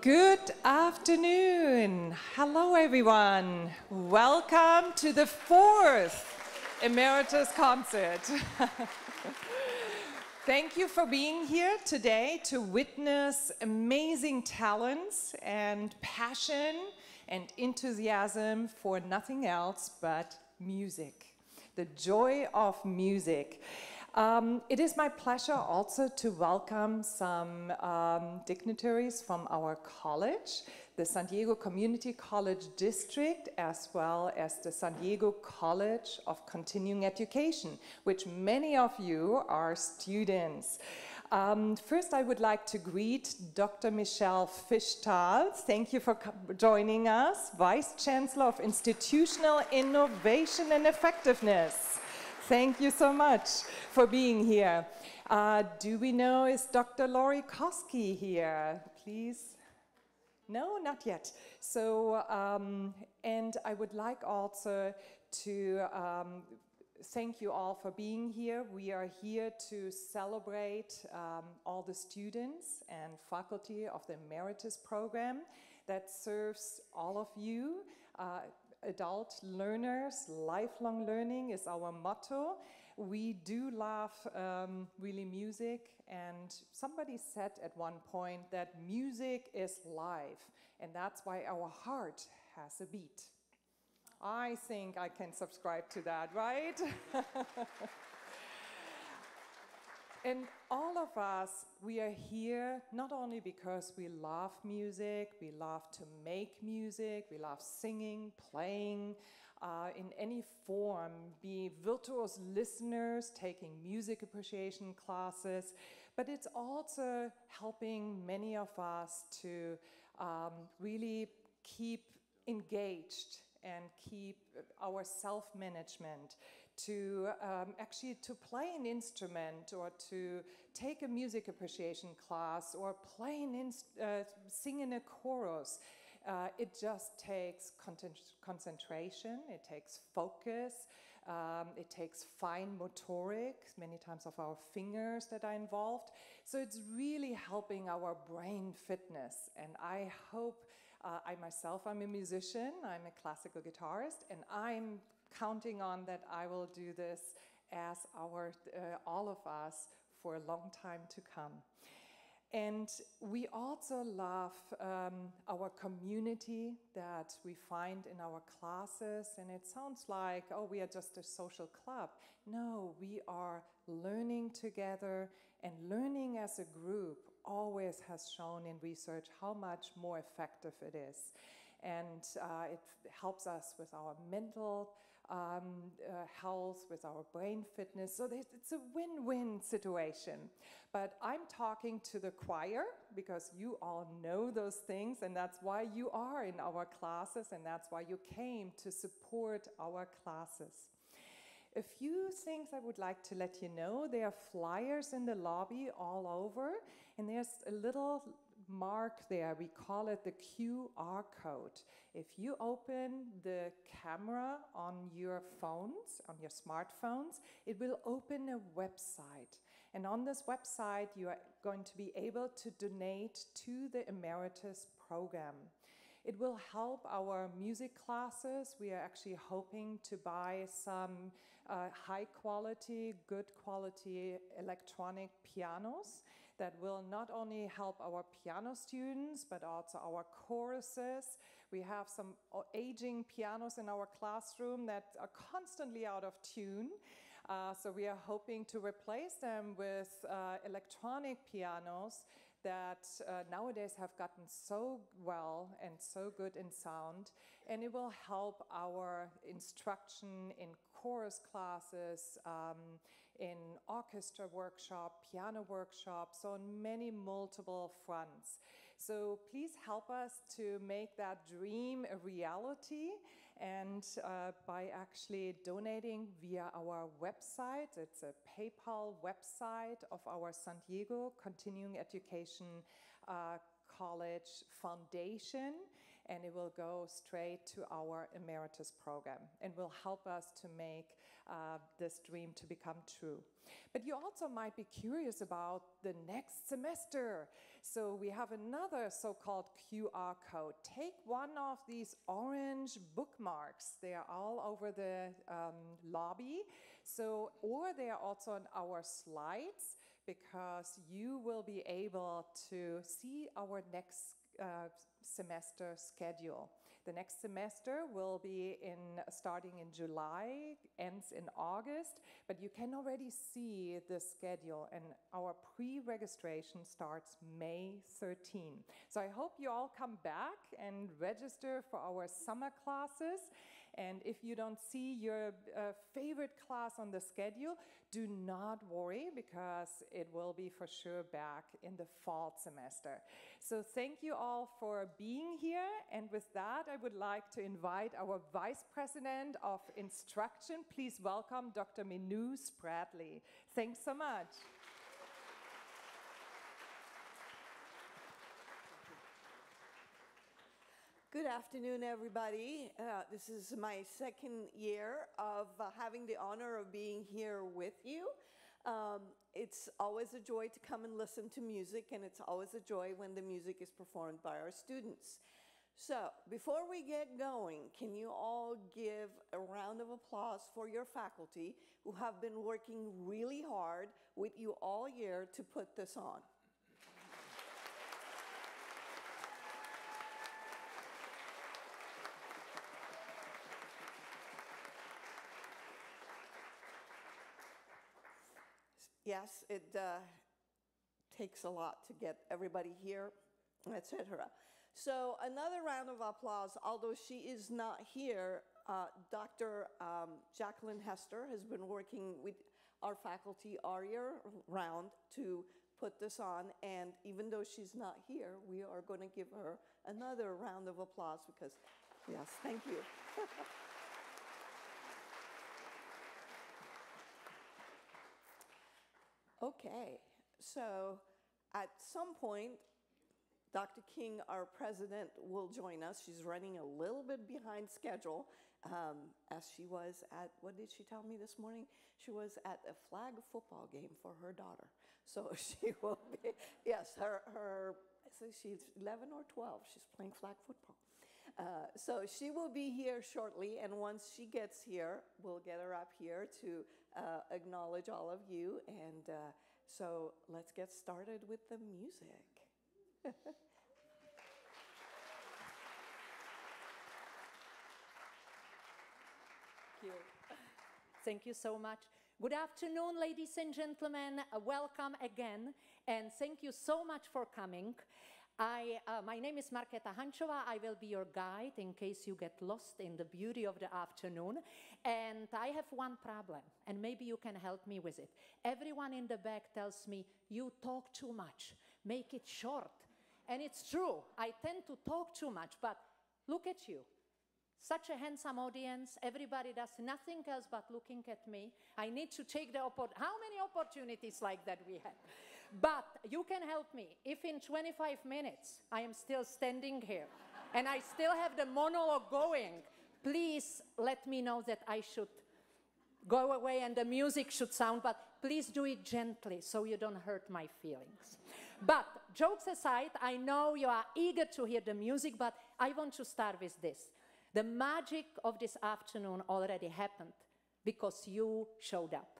Good afternoon. Hello, everyone. Welcome to the fourth Emeritus Concert. Thank you for being here today to witness amazing talents and passion and enthusiasm for nothing else but music, the joy of music. It is my pleasure also to welcome some dignitaries from our college, the San Diego Community College District, as well as the San Diego College of Continuing Education, which many of you are students. First, I would like to greet Dr. Michelle Fischtal. Thank you for joining us, Vice Chancellor of Institutional Innovation and Effectiveness. Thank you so much for being here. Do we know, is Dr. Lori Koski here? Please? No, not yet. So, and I would like also to thank you all for being here. We are here to celebrate all the students and faculty of the Emeritus program that serves all of you. Adult learners, lifelong learning is our motto. We do love really music, and somebody said at one point that music is life, and that's why our heart has a beat. I think I can subscribe to that, right? And all of us, we are here not only because we love music, we love to make music, we love singing, playing in any form, be virtuous listeners, taking music appreciation classes, but it's also helping many of us to really keep engaged and keep our self-management, to actually to play an instrument or to take a music appreciation class or play sing in a chorus. It just takes concentration, it takes focus, it takes fine motoric, many times of our fingers that are involved. So it's really helping our brain fitness, and I hope I myself, I'm a musician, I'm a classical guitarist, and I'm counting on that I will do this as all of us for a long time to come. And we also love our community that we find in our classes, and it sounds like, oh, we are just a social club. No, we are learning together, and learning as a group always has shown in research how much more effective it is. And it helps us with our mental health, with our brain fitness. So it's a win-win situation. But I'm talking to the choir because you all know those things, and that's why you are in our classes, and that's why you came to support our classes. A few things I would like to let you know. There are flyers in the lobby all over, and there's a little mark there. We call it the QR code. If you open the camera on your phones, on your smartphones, it will open a website. And on this website, you are going to be able to donate to the Emeritus program. It will help our music classes. We are actually hoping to buy some high quality, good quality electronic pianos that will not only help our piano students, but also our choruses. We have some aging pianos in our classroom that are constantly out of tune. So we are hoping to replace them with electronic pianos that nowadays have gotten so well and so good in sound, and it will help our instruction in chorus classes, in orchestra workshop, piano workshop, so on many multiple fronts. So please help us to make that dream a reality, and by actually donating via our website. It's a PayPal website of our San Diego Continuing Education College Foundation, and it will go straight to our Emeritus program and will help us to make this dream to become true. But you also might be curious about the next semester. So we have another so-called QR code. Take one of these orange bookmarks. They are all over the lobby. So, or they are also on our slides, because you will be able to see our next semester schedule. The next semester will be starting in July, ends in August, but you can already see the schedule, and our pre-registration starts May 13. So I hope you all come back and register for our summer classes. And if you don't see your favorite class on the schedule, do not worry, because it will be for sure back in the fall semester. So thank you all for being here. And with that, I would like to invite our Vice President of Instruction. Please welcome Dr. Minu Spradley. Thanks so much. Good afternoon, everybody. This is my second year of having the honor of being here with you. It's always a joy to come and listen to music, and it's always a joy when the music is performed by our students. So, before we get going, can you all give a round of applause for your faculty who have been working really hard with you all year to put this on? Yes, it takes a lot to get everybody here, etc. So another round of applause, although she is not here, Dr. Jacqueline Hester has been working with our faculty all year round to put this on, and even though she's not here, we are going to give her another round of applause because, yes, thank you. Okay, so at some point, Dr. King, our president, will join us. She's running a little bit behind schedule, as she was at, what did she tell me this morning? She was at a flag football game for her daughter. So she will be, yes, she's 11 or 12. She's playing flag football. So she will be here shortly, and once she gets here, we'll get her up here to acknowledge all of you. And so let's get started with the music. Thank you so much. Good afternoon, ladies and gentlemen. Welcome again, and thank you so much for coming. My name is Marketa Hančová. I will be your guide in case you get lost in the beauty of the afternoon. And I have one problem, and maybe you can help me with it. Everyone in the back tells me, you talk too much, make it short. And it's true, I tend to talk too much, but look at you. Such a handsome audience, everybody does nothing else but looking at me. I need to take the how many opportunities like that we have? But you can help me. If in 25 minutes I am still standing here and I still have the monologue going, please let me know that I should go away and the music should sound, but please do it gently so you don't hurt my feelings. But jokes aside, I know you are eager to hear the music, but I want to start with this. The magic of this afternoon already happened because you showed up.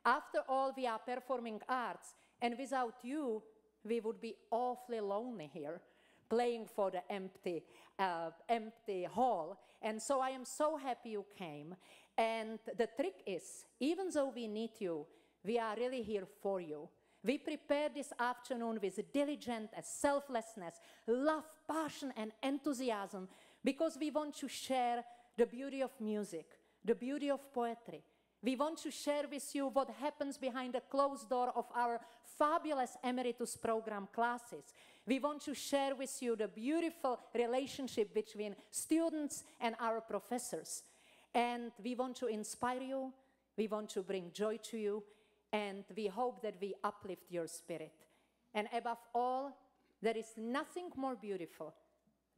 After all, we are performing arts, and without you, we would be awfully lonely here, playing for the empty hall. And so I am so happy you came. And the trick is, even though we need you, we are really here for you. We prepared this afternoon with diligence, selflessness, love, passion, and enthusiasm, because we want to share the beauty of music, the beauty of poetry. We want to share with you what happens behind the closed door of our fabulous emeritus program classes. We want to share with you the beautiful relationship between students and our professors. And we want to inspire you, we want to bring joy to you, and we hope that we uplift your spirit. And above all, there is nothing more beautiful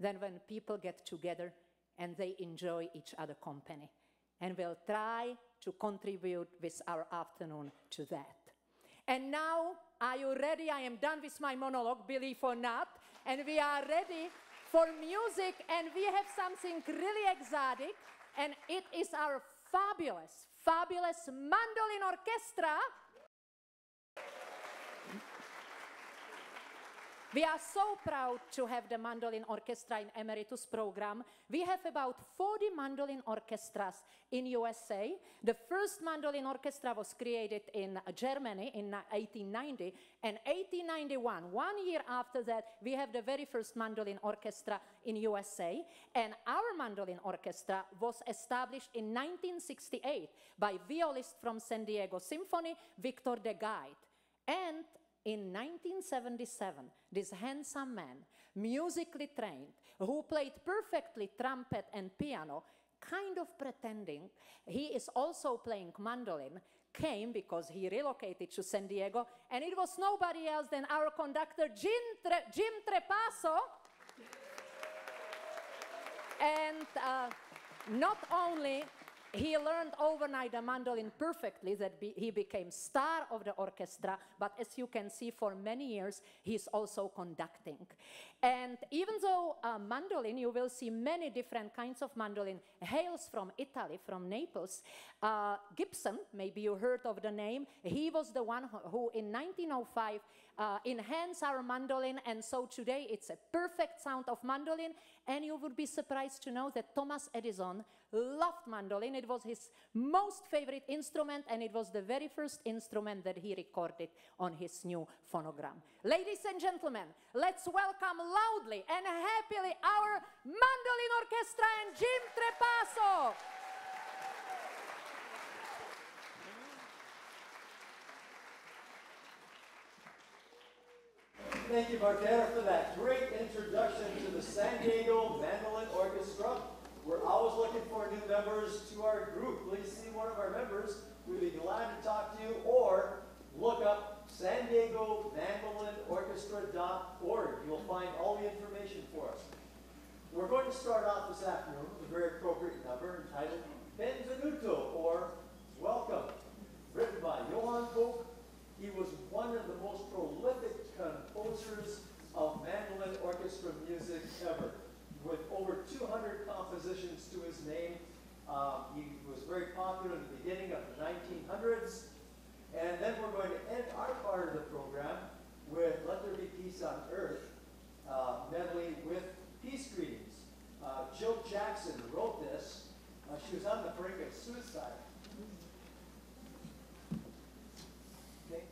than when people get together and they enjoy each other's company. And we'll try to contribute with our afternoon to that. And now, are you ready? I am done with my monologue, believe or not. And we are ready for music, and we have something really exotic, and it is our fabulous, fabulous mandolin orchestra. We are so proud to have the Mandolin Orchestra in Emeritus program. We have about 40 mandolin orchestras in USA. The first mandolin orchestra was created in Germany in 1890, and 1891, 1 year after that, we have the very first mandolin orchestra in USA. And our mandolin orchestra was established in 1968 by violist from San Diego Symphony, Victor de Guide. And in 1977, this handsome man, musically trained, who played perfectly trumpet and piano, kind of pretending he is also playing mandolin, came because he relocated to San Diego, and it was nobody else than our conductor, Jim Trepasso. And not only he learned overnight the mandolin perfectly, that he became star of the orchestra, but as you can see, for many years, he's also conducting. And even though mandolin, you will see many different kinds of mandolin, hails from Italy, from Naples. Gibson, maybe you heard of the name, he was the one who in 1905 enhanced our mandolin, and so today it's a perfect sound of mandolin. And you would be surprised to know that Thomas Edison loved mandolin. It was his most favorite instrument, and it was the very first instrument that he recorded on his new phonogram. Ladies and gentlemen, let's welcome loudly and happily our mandolin orchestra and Jim Trepasso. Thank you, Marquetta, for that great introduction to the San Diego Mandolin Orchestra. We're always looking for new members to our group. Please see one of our members. We'd be glad to talk to you, or look up San Diego Mandolin Orchestra.org. You'll find all the information for us. We're going to start off this afternoon with a very appropriate number entitled Benvenuto, or Welcome, written by Johann Vogt. He was one of the most prolific composers of mandolin orchestra music ever, with over 200 compositions to his name. He was very popular in the beginning of the 1900s. And then we're going to end our part of the program with Let There Be Peace on Earth, medley with Peace Greetings. Jill Jackson wrote this. She was on the brink of suicide. Okay.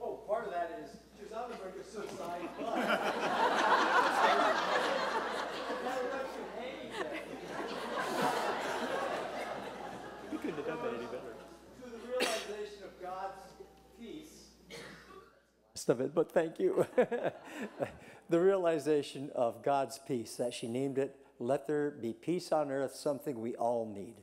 Oh, part of that is she was on the brink of suicide, but that left you hanging there. You couldn't have done that any better. To the realization of God's peace. Of it, but thank you. The realization of God's peace, that she named it, Let There Be Peace on Earth, something we all need.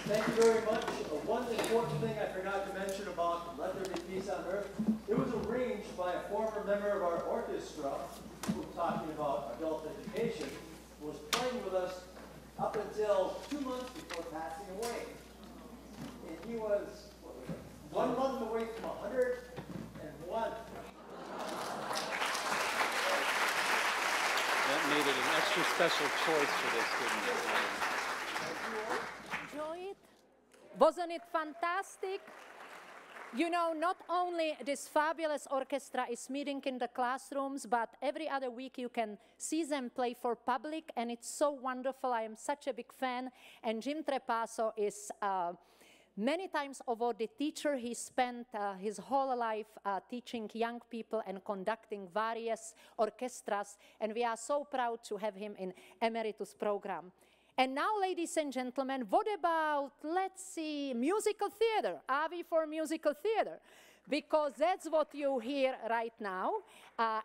Thank you very much. One important thing I forgot to mention about Let There Be Peace on Earth, it was arranged by a former member of our orchestra who was talking about adult education, was playing with us up until 2 months before passing away. And he was, 1 month away from 101. That made it an extra special choice for this, didn't it? Enjoy it? Wasn't it fantastic? You know, not only this fabulous orchestra is meeting in the classrooms, but every other week you can see them play for public, and it's so wonderful. I am such a big fan. And Jim Trepasso is many times awarded teacher. He spent his whole life teaching young people and conducting various orchestras, and we are so proud to have him in Emeritus program. And now, ladies and gentlemen, what about, let's see, musical theater? Are we for musical theater? Because that's what you hear right now.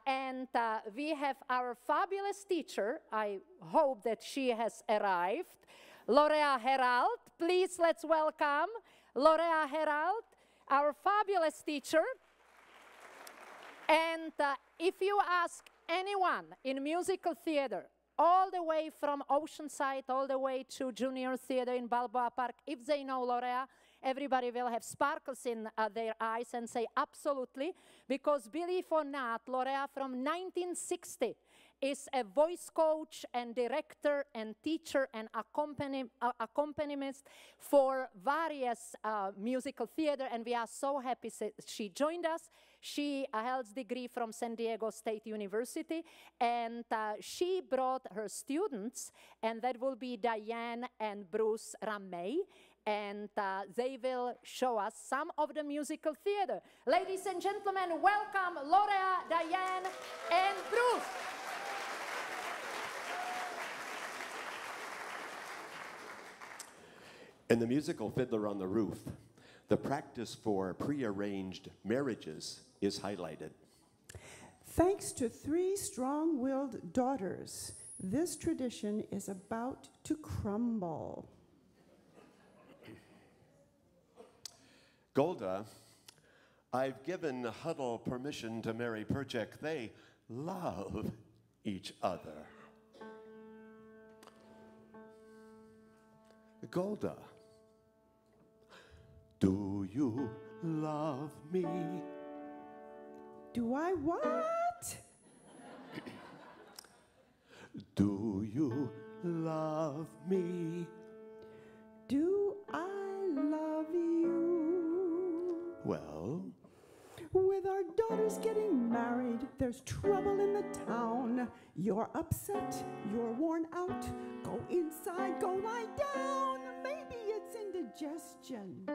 And we have our fabulous teacher. I hope that she has arrived. Lorea Herald. Please, let's welcome Lorea Herald, our fabulous teacher. And if you ask anyone in musical theater, all the way from Oceanside, all the way to Junior Theater in Balboa Park, if they know Lorea, everybody will have sparkles in their eyes and say absolutely, because believe or not, Lorea from 1960 is a voice coach and director and teacher and accompanist for various musical theater, and we are so happy she joined us. She holds a degree from San Diego State University, and she brought her students, and that will be Diane and Bruce Ramey, and they will show us some of the musical theater. Ladies and gentlemen, welcome Lorea, Diane, and Bruce. In the musical Fiddler on the Roof, the practice for prearranged marriages is highlighted. Thanks to 3 strong-willed daughters, this tradition is about to crumble. Golda, I've given Huddle permission to marry Perchek. They love each other. Golda, do you love me? Do I what? Do you love me? Do I love you? Well, with our daughters getting married, there's trouble in the town. You're upset, you're worn out. Go inside, go lie down. Maybe it's indigestion.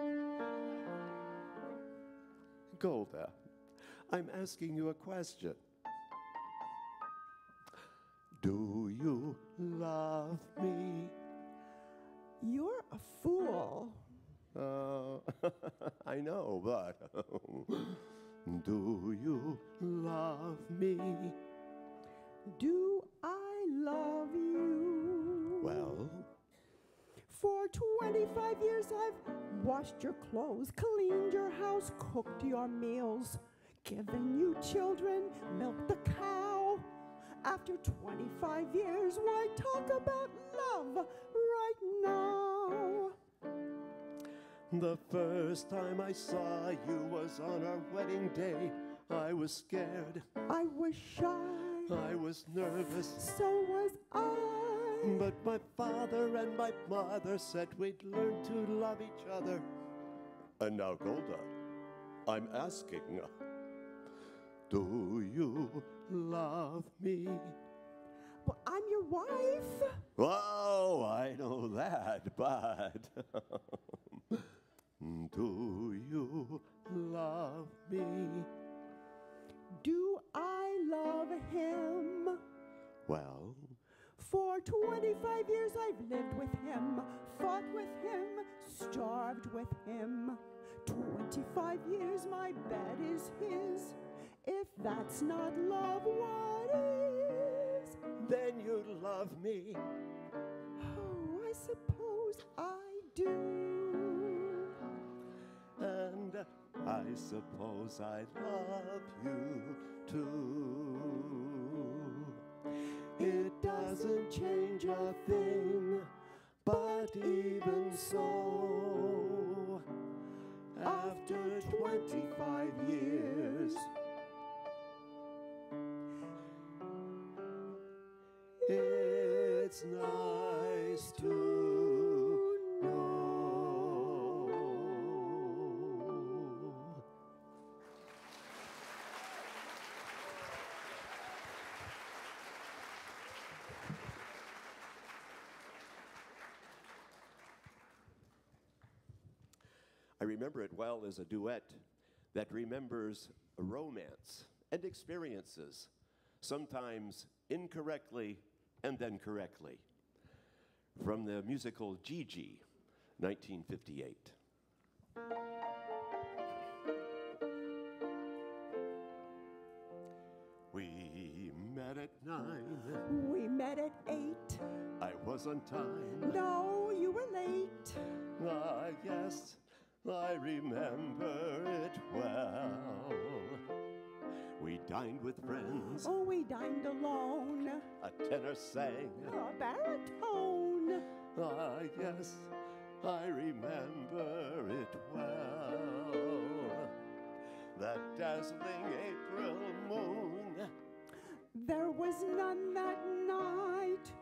Golda, I'm asking you a question. Do you love me? You're a fool. I know, but do you love me? Do I love you? Well, for 25 years I've washed your clothes, cleaned your house, cooked your meals, given you children, milked the cow. After 25 years, why talk about love right now? the first time I saw you was on our wedding day. I was scared. I was shy. I was nervous. So was I. But my father and my mother said we'd learn to love each other. And now, Golda, I'm asking, do you love me? Well, I'm your wife. Oh, I know that, but do you love me? Do I love him? Well, for 25 years I've lived with him, fought with him, starved with him. 25 years my bed is his. If that's not love, what is? then you love me. Oh, I suppose I do. suppose I love you too. It doesn't change a thing, but even so, after 25 years, it's nice to know. I remember it well as a duet that remembers a romance and experiences, sometimes incorrectly and then correctly. From the musical Gigi, 1958. We met at 9. We met at 8. I was on time. No, you were late. Ah, yes, I remember it well. We dined with friends. Oh, we dined alone. A tenor sang. A baritone. Ah, yes, I remember it well. That dazzling April moon. There was none that night,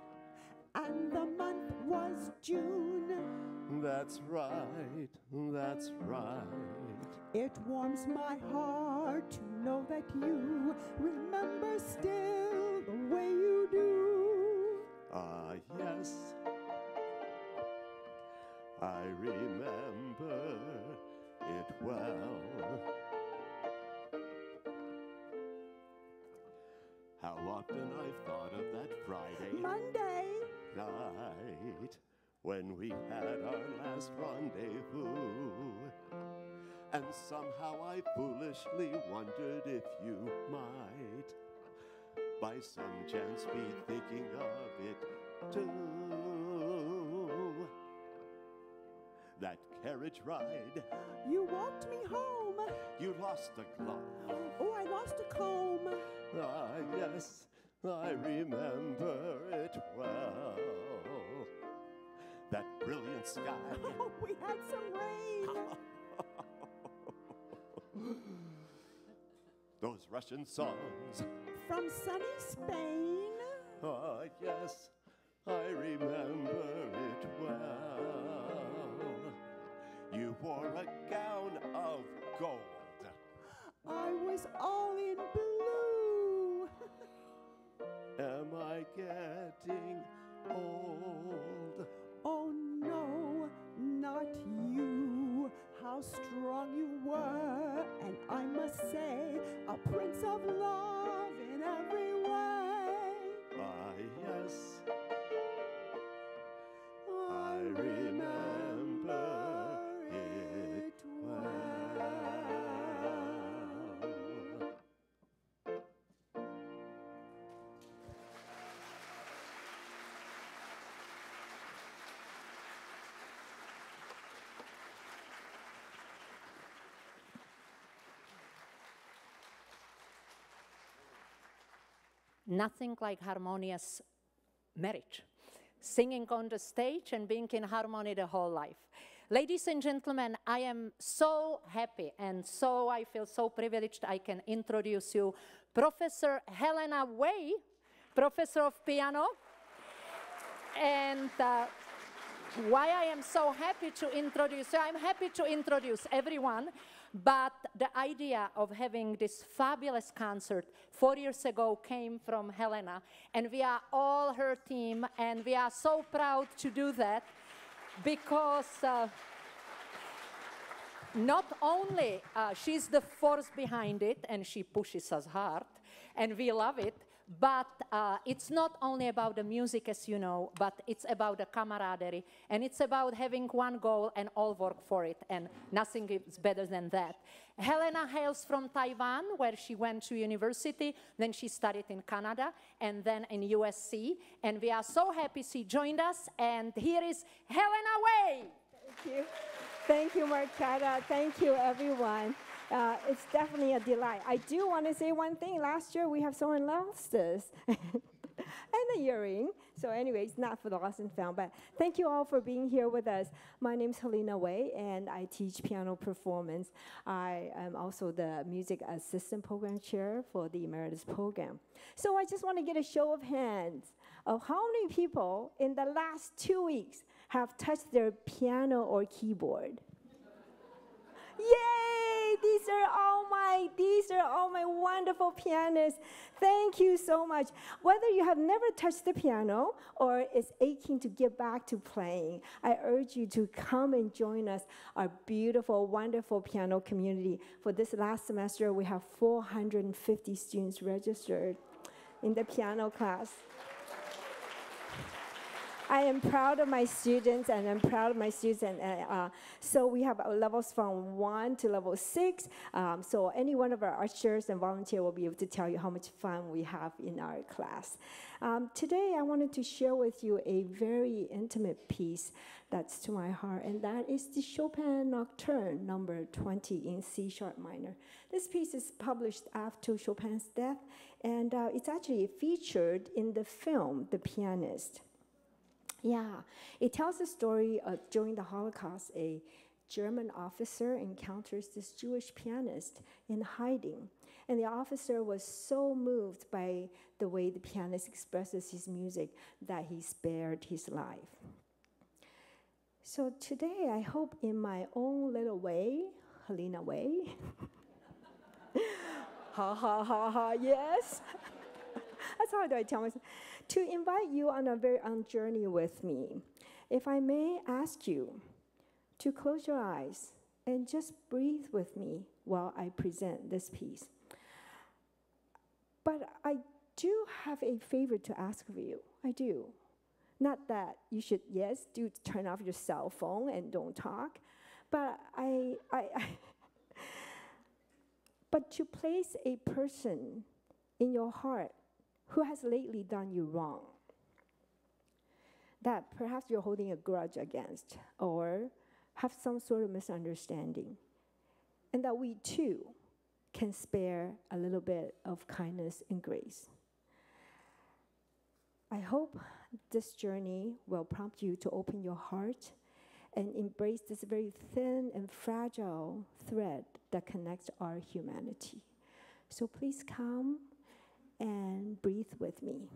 and the month was June. That's right, that's right. It warms my heart to know that you remember still the way you do. Ah, yes, I remember it well. How often I've thought of that Friday Monday. night when we had our last rendezvous. And somehow I foolishly wondered if you might, by some chance, be thinking of it too. That carriage ride, You walked me home. you lost a glove. Oh, I lost a comb. Ah, yes, I remember it well. That brilliant sky. Oh, we had some rain. Those Russian songs. From sunny Spain. Ah, yes, I remember it well. You wore a gown of gold. I was all in blue. Am I getting old? Oh no, not you. How strong you were, and I must say, a prince of love in every way. Ah, yes, I remember it well. Nothing like harmonious marriage. Singing on the stage and being in harmony the whole life. Ladies and gentlemen, I am so happy and I feel so privileged I can introduce you Professor Helena Way, Professor of Piano. And why I am so happy to introduce you, I'm happy to introduce everyone, but the idea of having this fabulous concert 4 years ago came from Helena, and we are all her team, and we are so proud to do that, because not only she's the force behind it, and she pushes us hard, and we love it, but it's not only about the music, as you know, but it's about the camaraderie, and it's about having one goal and all work for it, and nothing is better than that. Helena hails from Taiwan, where she went to university, then she studied in Canada, and then in USC, and we are so happy she joined us, and here is Helena Way. Thank you. Thank you, Marketa. Thank you, everyone. It's definitely a delight. I do want to say one thing. Last year, we have someone lost this. And a earring. So anyway, it's not for the lost and found, but thank you all for being here with us. My name is Helena Wei, and I teach piano performance. I am also the music assistant program chair for the emeritus program. So I just want to get a show of hands of how many people in the last 2 weeks have touched their piano or keyboard. Yay! These are all my wonderful pianists. Thank you so much. Whether you have never touched the piano or is aching to get back to playing, I urge you to come and join us, our beautiful, wonderful piano community. For this last semester, we have 450 students registered in the piano class. I am proud of my students, and I'm proud of my students. And so we have levels from 1 to level 6. So any one of our ushers and volunteers will be able to tell you how much fun we have in our class. Today, I wanted to share with you a very intimate piece that's to my heart, and that is the Chopin Nocturne, number 20 in C sharp minor. This piece is published after Chopin's death, and it's actually featured in the film, The Pianist. Yeah, it tells the story of during the Holocaust, a German officer encounters this Jewish pianist in hiding. And the officer was so moved by the way the pianist expresses his music that he spared his life. So today, I hope in my own little way, Helena Wei, ha ha ha ha, yes. That's how do I tell myself. To invite you on a journey with me. If I may ask you to close your eyes and just breathe with me while I present this piece. But I do have a favor to ask of you. I do. Not that you should, yes, do turn off your cell phone and don't talk, but but to place a person in your heart who has lately done you wrong, that perhaps you're holding a grudge against, or have some sort of misunderstanding, and that we too can spare a little bit of kindness and grace. I hope this journey will prompt you to open your heart and embrace this very thin and fragile thread that connects our humanity. So please come and breathe with me.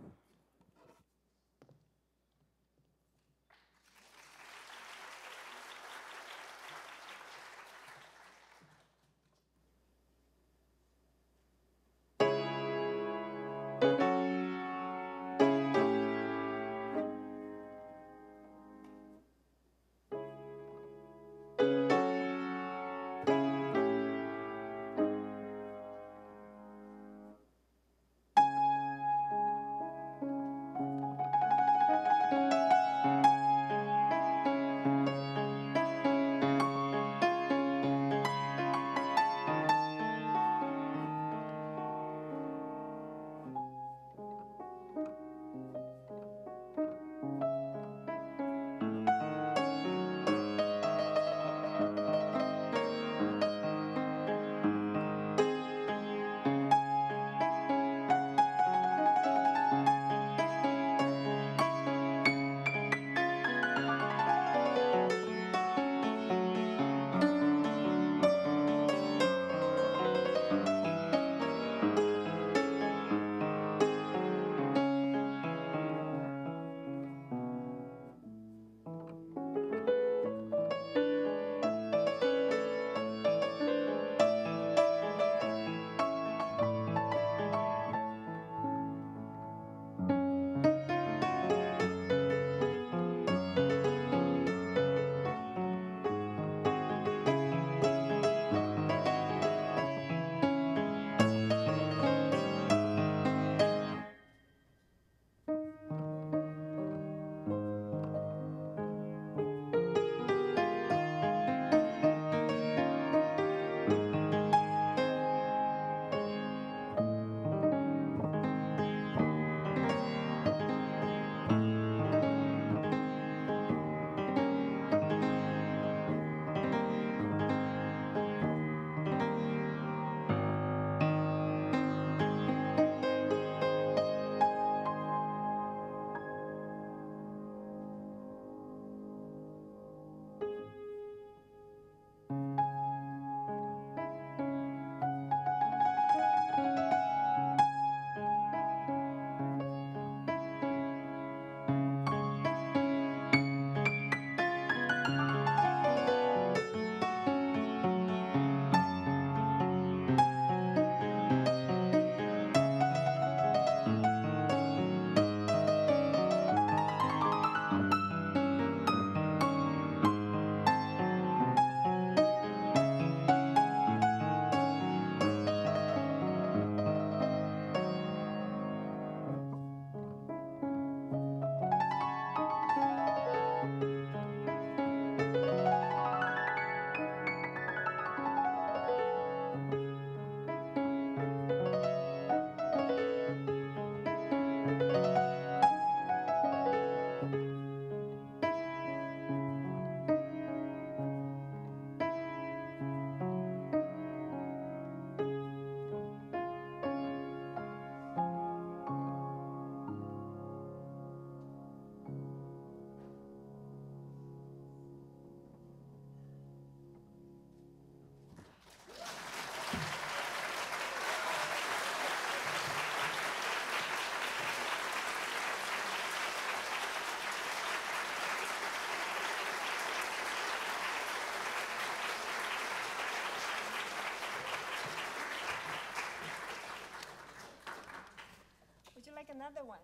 another one.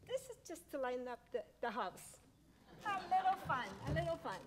This is just to line up the house. A little fun, a little fun.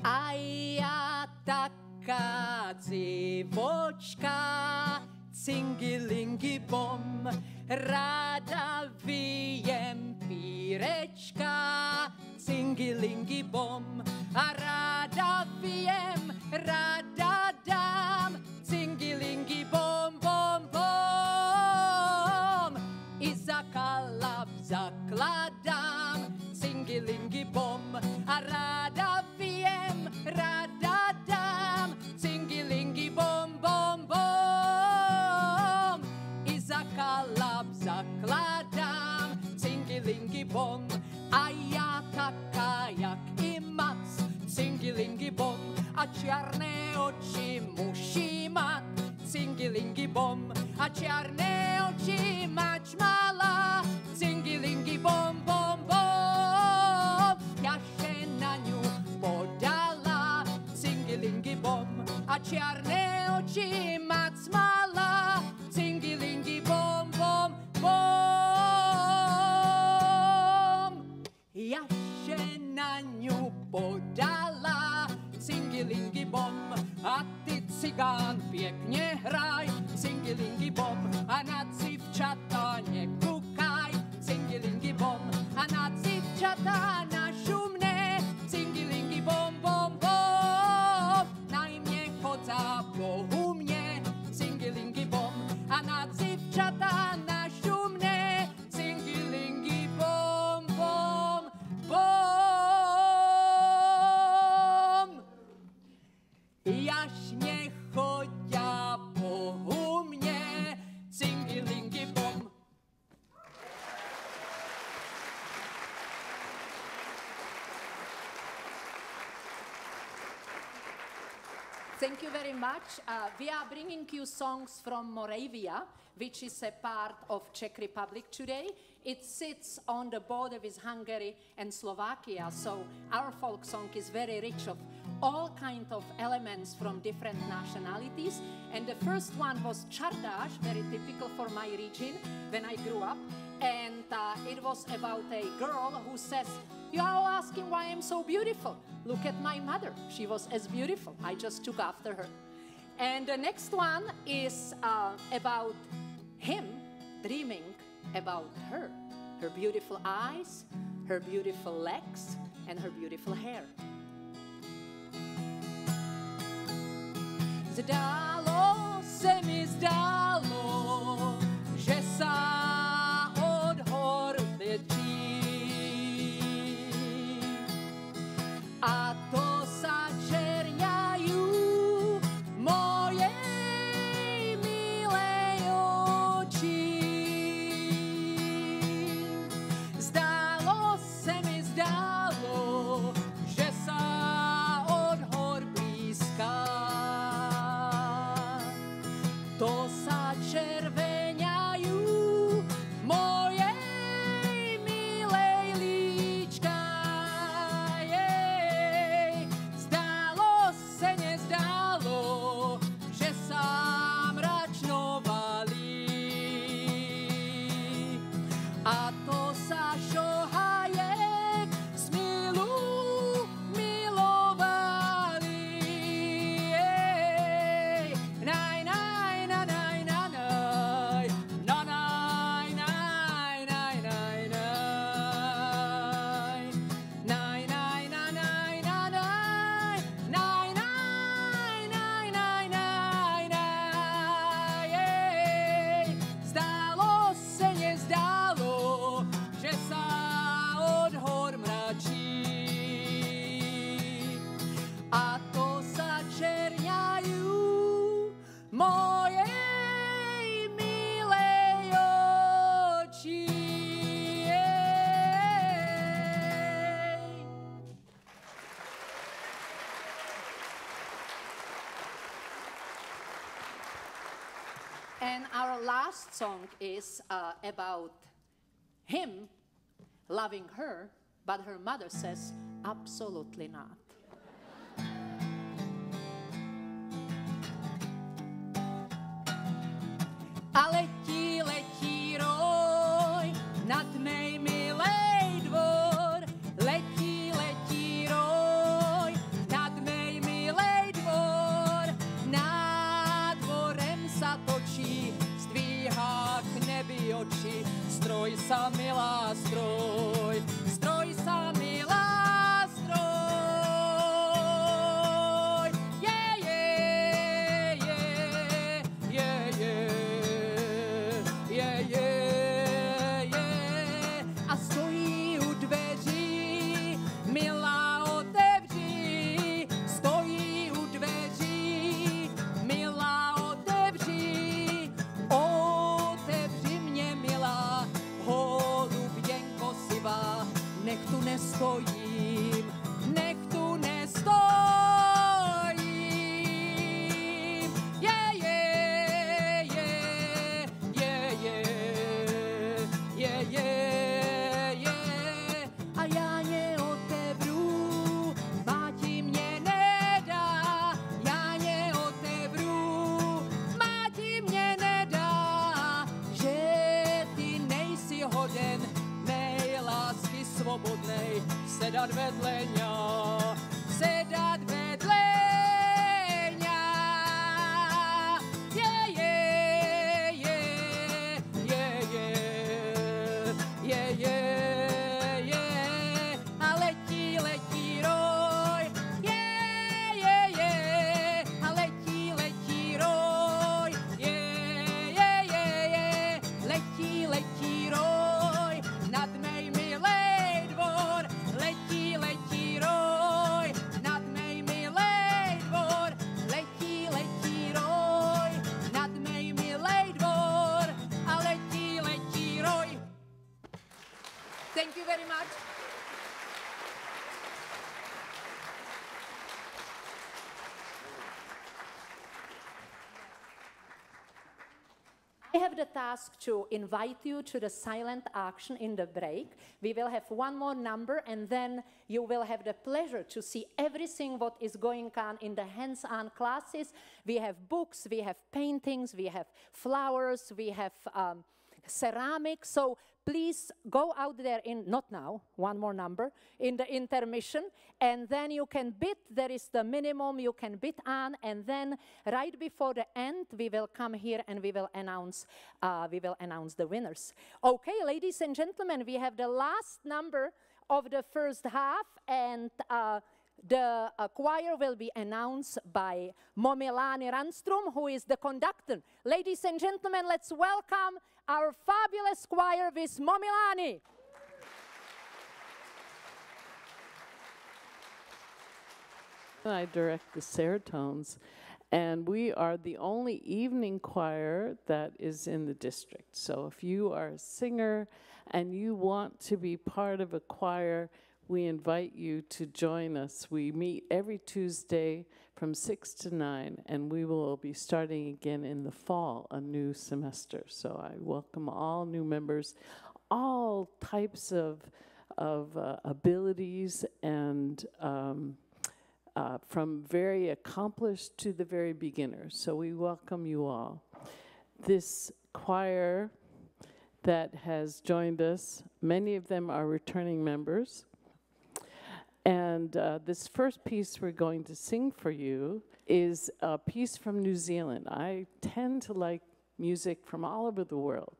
A ja taka dziwočka, cingilingi bom, rada vijem pirečka, cingilingi bom, a rada vijem, rada dam, cingilingi bom, bom, bom. I za kalab zakladam, cingilingi bom, a rada vijem, rada dam, cingilingi bom, bom, bom. I za kalab zakladam, cingilingi bom, a ja taka jak i mac, cingilingi bom, a čarné oči musí mat, cingilingi bom, a čarné oči mač mala, cingilingi bom, bom, bom. Ja še na ňu podala, cingilingi bom, a čarné oči mac mala, cingilingi bom, bom, bom. Ja še na ňu podala, cingilingi bom, a ty cigán pěkně hraj, cingilingi bom, a na civčata nekukaj, cingilingi bom, a na civčata na šumné, cingilingi bom, bom, bom. Najmě chodza Bohu mě, cingilingi bom, a na civčata na šumné, cingilingi bom, bom, bom. Jašně chodja Bohu mě, cingilingi bom. Thank you very much. We are bringing you songs from Moravia, which is a part of Czech Republic today. It sits on the border with Hungary and Slovakia, so our folk song is very rich of all kinds of elements from different nationalities. And the first one was Čardáš, very typical for my region when I grew up. And it was about a girl who says, "You are all asking why I'm so beautiful. Look at my mother. She was as beautiful. I just took after her." And the next one is about him dreaming about her. Her beautiful eyes, her beautiful legs, and her beautiful hair. Zdálo se mi zdálo, že sa od hor letí. A to sa čerňajú mojej milej oči. Zdálo se mi zdálo, že sa začerveňajú mojej milej líčka. Jej, zdálo se, nezdálo, že sa mračno valí. A to sa šohajek smilu milovali. Jej, naj, naj, na, naj, na, naj, na, naj, naj, naj, naj, naj. Naj, naj, na, naj, na, naj, naj, naj, naj, naj, naj, naj. Jej, zdálo se, nezdálo, že sa od hor mračí. A to sa čerňajú mojej milej oči. And our last song is about him loving her, but her mother says, absolutely not. A letí, letí roj nad mej milej dvor. Letí, letí roj nad mej milej dvor. Nad dvorem sa točí, zdvíhá k nebi oči. Stroj sa milá, stroj, stroj sa milá, stroj. Je, je, je, je, je. Je, je, je, a stojí u dveří, milá otevří, stojí u dveří, milá otevří, otevři mě, milá, holuběnko sivá, nech tu nestojím, nech tu nestojím. Je, je, je, je, je, a já neotevřu, máti mě nedá, já neotevřu, máti mě nedá, že ty nejsi hoden mé lásky svobodnej, sedat vedle ňa, sedat vedle ňa. Je, je, je, je, je, je, je, je, a letí, letí roj. Je, je, je, a letí, letí roj. Je, je, je, letí, letí roj nad mej milej dvor. Letí, letí roj nad mej milej dvor. Letí, letí roj nad mej milej dvor. A letí, letí roj. Thank you very much. I have the task to invite you to the silent action in the break. We will have one more number, and then you will have the pleasure to see everything what is going on in the hands-on classes. We have books, we have paintings, we have flowers, we have ceramics. So please go out there in, not now, one more number, in the intermission, and then you can bid. There is the minimum you can bid on, and then right before the end, we will come here and we will announce the winners. Okay, ladies and gentlemen, we have the last number of the first half, and the choir will be announced by Momilani Ranstrom, who is the conductor. Ladies and gentlemen, let's welcome our fabulous choir with Momilani. I direct the Serotones, and we are the only evening choir that is in the district. So if you are a singer and you want to be part of a choir, we invite you to join us. We meet every Tuesday from 6 to 9, and we will be starting again in the fall, a new semester. So I welcome all new members, all types of abilities, and from very accomplished to the very beginners. So we welcome you all. This choir that has joined us, many of them are returning members. And this first piece we're going to sing for you is a piece from New Zealand. I tend to like music from all over the world.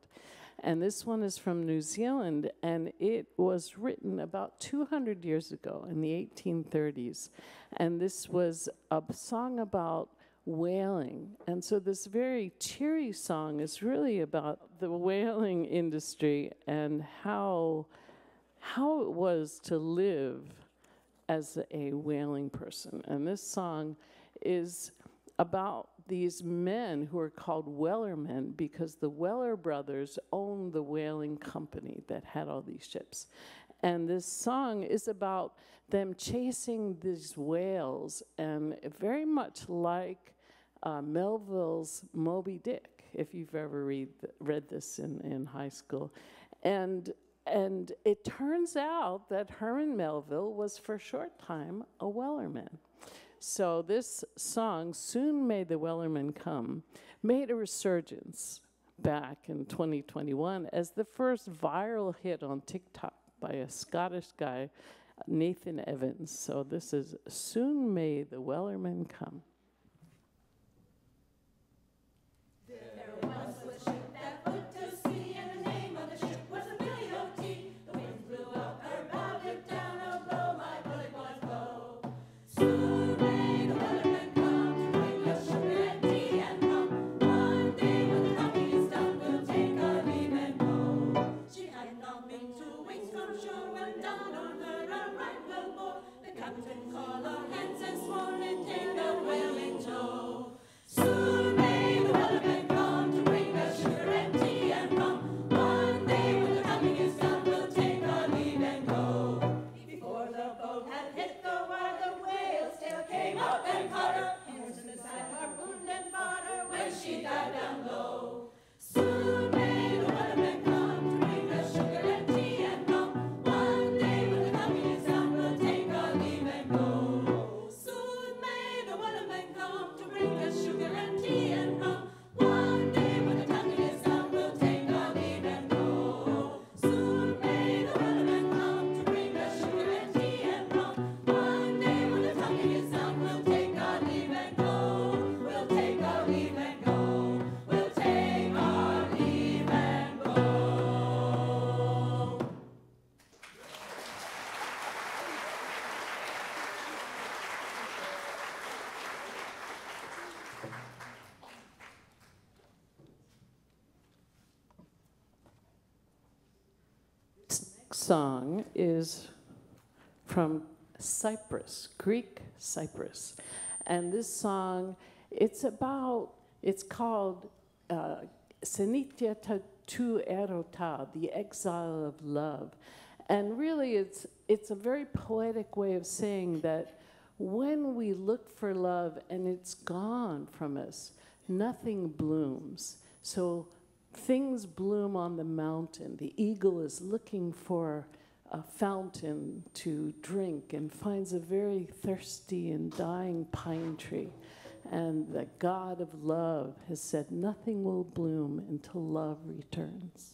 And this one is from New Zealand, and it was written about 200 years ago in the 1830s. And this was a song about whaling. And so this very cheery song is really about the whaling industry and how it was to live as a whaling person. And this song is about these men who are called whalermen because the Weller brothers owned the whaling company that had all these ships. And this song is about them chasing these whales, and very much like Melville's Moby Dick, if you've ever read this in high school. And it turns out that Herman Melville was for a short time a Wellerman. So this song, Soon May the Wellerman Come, made a resurgence back in 2021 as the first viral hit on TikTok by a Scottish guy, Nathan Evans. So this is Soon May the Wellerman Come. Song is from Cyprus, Greek Cyprus. And this song, it's called Synithia tu Erota, the exile of love. And really it's a very poetic way of saying that when we look for love and it's gone from us, nothing blooms. So things bloom on the mountain. The eagle is looking for a fountain to drink and finds a very thirsty and dying pine tree. And the God of love has said nothing will bloom until love returns.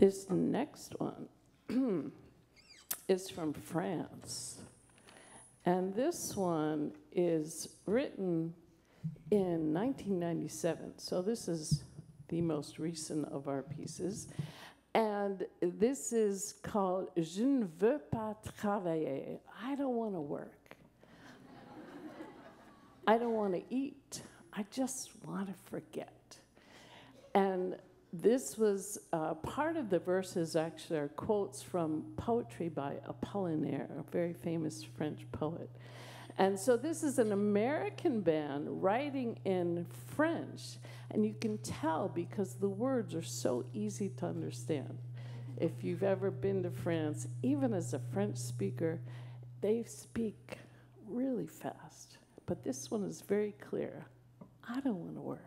This next one is from France. And this one is written in 1997. So this is the most recent of our pieces. And this is called Je ne veux pas travailler. I don't want to work. I don't want to eat. I just want to forget. And this was part of the verses actually are quotes from poetry by Apollinaire, a very famous French poet. And so this is an American band writing in French, and you can tell because the words are so easy to understand. If you've ever been to France, even as a French speaker, they speak really fast. But this one is very clear. I don't want to work.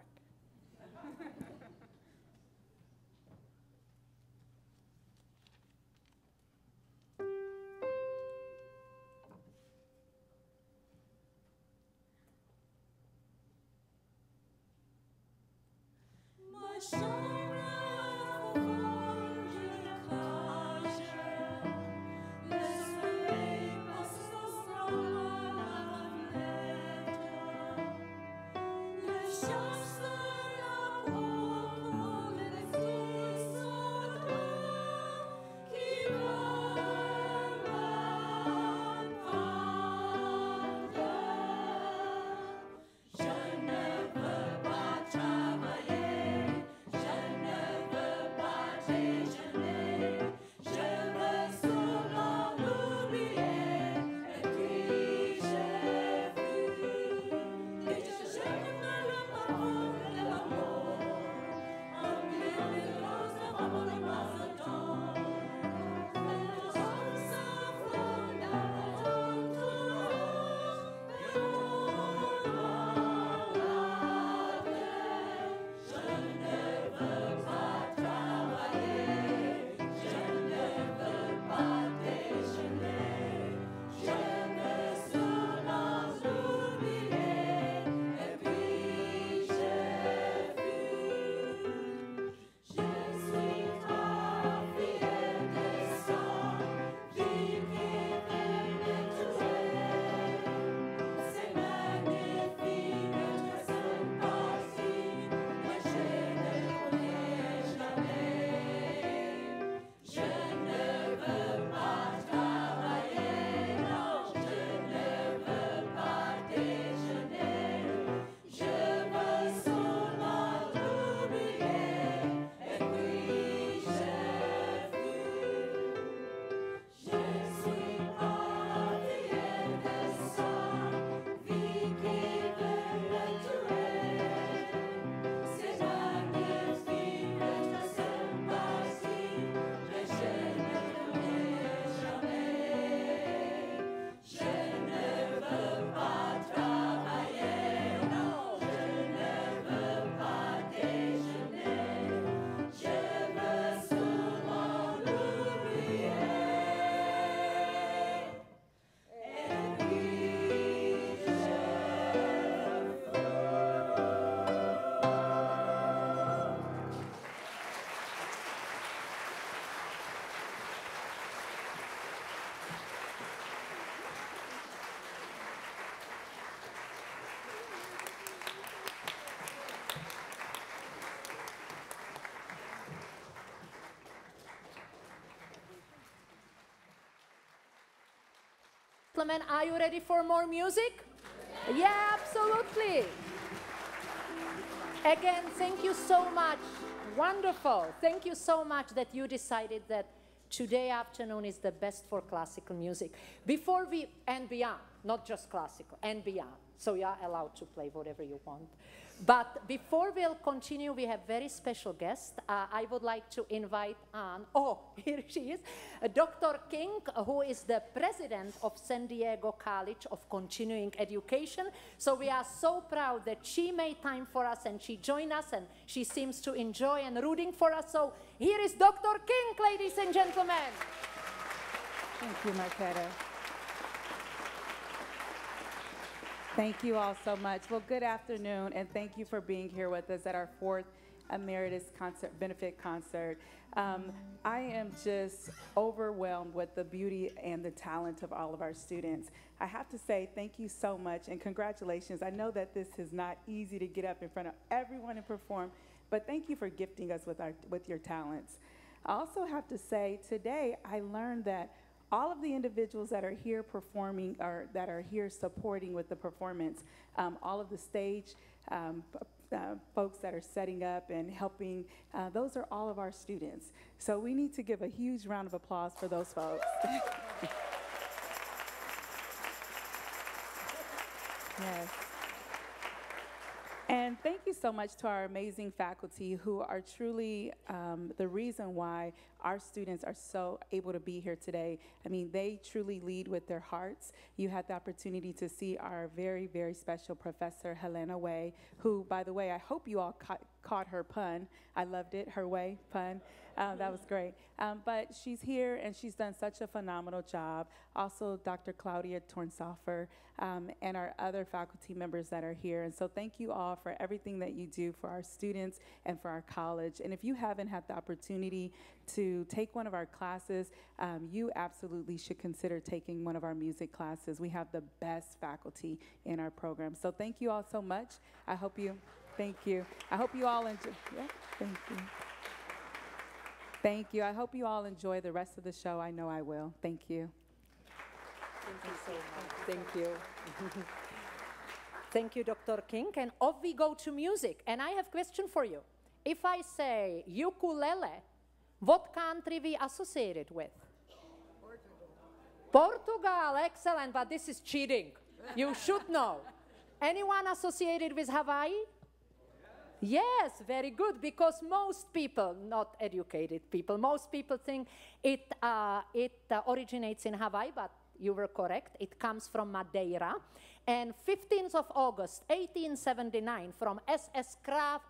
Gentlemen, are you ready for more music? Yeah, absolutely. Again, thank you so much. Wonderful. Thank you so much that you decided that today afternoon is the best for classical music. Before we, and beyond, not just classical, and beyond. So you are allowed to play whatever you want. But before we'll continue, we have very special guest. I would like to invite on, oh, here she is, Dr. King, who is the president of San Diego College of Continuing Education. So we are so proud that she made time for us and she joined us and she seems to enjoy and rooting for us. So here is Dr. King, ladies and gentlemen. Thank you, Marketa. Thank you all so much. Well, good afternoon, and thank you for being here with us at our fourth emeritus concert, benefit concert. I am just overwhelmed with the beauty and the talent of all of our students. I have to say thank you so much and congratulations. I know that this is not easy to get up in front of everyone and perform, but thank you for gifting us with your talents. I also have to say today I learned that all of the individuals that are here performing or that are here supporting with the performance, all of the stage folks that are setting up and helping, those are all of our students. So we need to give a huge round of applause for those folks. Yes. And thank you so much to our amazing faculty who are truly the reason why our students are so able to be here today. I mean, they truly lead with their hearts. You had the opportunity to see our very, very special professor, Helena Way, who, by the way, I hope you all caught her pun. I loved it, her way pun. That was great. But she's here and she's done such a phenomenal job. Also, Dr. Claudia Tornsoffer and our other faculty members that are here. And so thank you all for everything that you do for our students and for our college. And if you haven't had the opportunity to take one of our classes, you absolutely should consider taking one of our music classes. We have the best faculty in our program. So thank you all so much. I hope you, thank you. I hope you all enjoy, yeah, thank you. Thank you. I hope you all enjoy the rest of the show. I know I will. Thank you. Thank you so much. Thank you. Thank you, Dr. King. And off we go to music. And I have a question for you. If I say ukulele, what country we associate it with? Portugal. Excellent, but this is cheating. You should know. Anyone associated with Hawaii? Yes, very good, because most people, not educated people, most people think it originates in Hawaii, but you were correct. It comes from Madeira. And 15th of August, 1879, from SS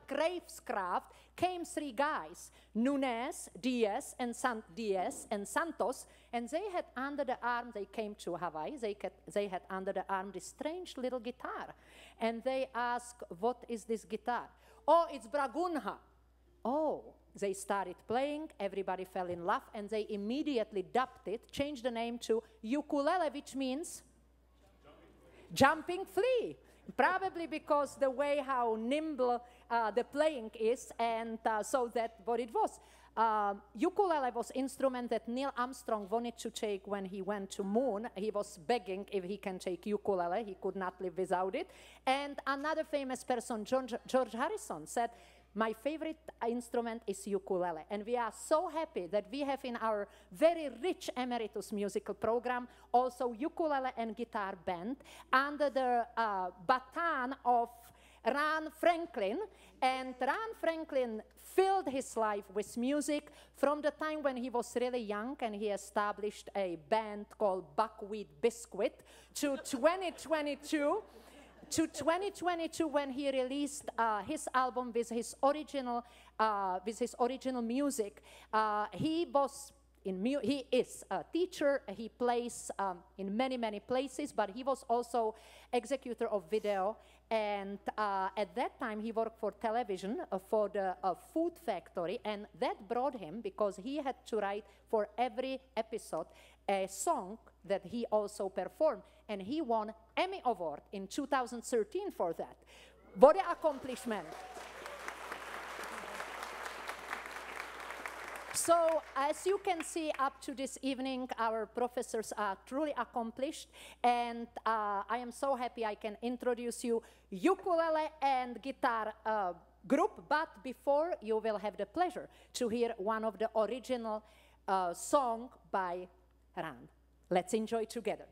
Gravescraft came three guys, Nunes, Diaz, and Santos, and they had under the arm, they came to Hawaii, they had under the arm this strange little guitar. And they asked, what is this guitar? Oh, it's Bragunha. Oh, they started playing, everybody fell in love, and they immediately dubbed it, changed the name to ukulele, which means jumping flea. Probably because the way how nimble the playing is, and so that's what it was. Ukulele was instrument that Neil Armstrong wanted to take when he went to moon. He was begging if he can take ukulele. He could not live without it. And another famous person, George Harrison, said, my favorite instrument is ukulele. And we are so happy that we have in our very rich emeritus musical program also ukulele and guitar band under the baton of Ron Franklin. And Ron Franklin filled his life with music from the time when he was really young and he established a band called Buckwheat Biscuit to 2022. To 2022, when he released his album with his original music, he is a teacher. He plays in many places, but he was also executor of video. And at that time, he worked for television for the Food Factory, and that brought him, because he had to write for every episode a song that he also performed, and he won Emmy Award in 2013 for that. What an accomplishment. So, as you can see, up to this evening, our professors are truly accomplished, and I am so happy I can introduce you ukulele and guitar group, but before, you will have the pleasure to hear one of the original song by Ron. Let's enjoy together.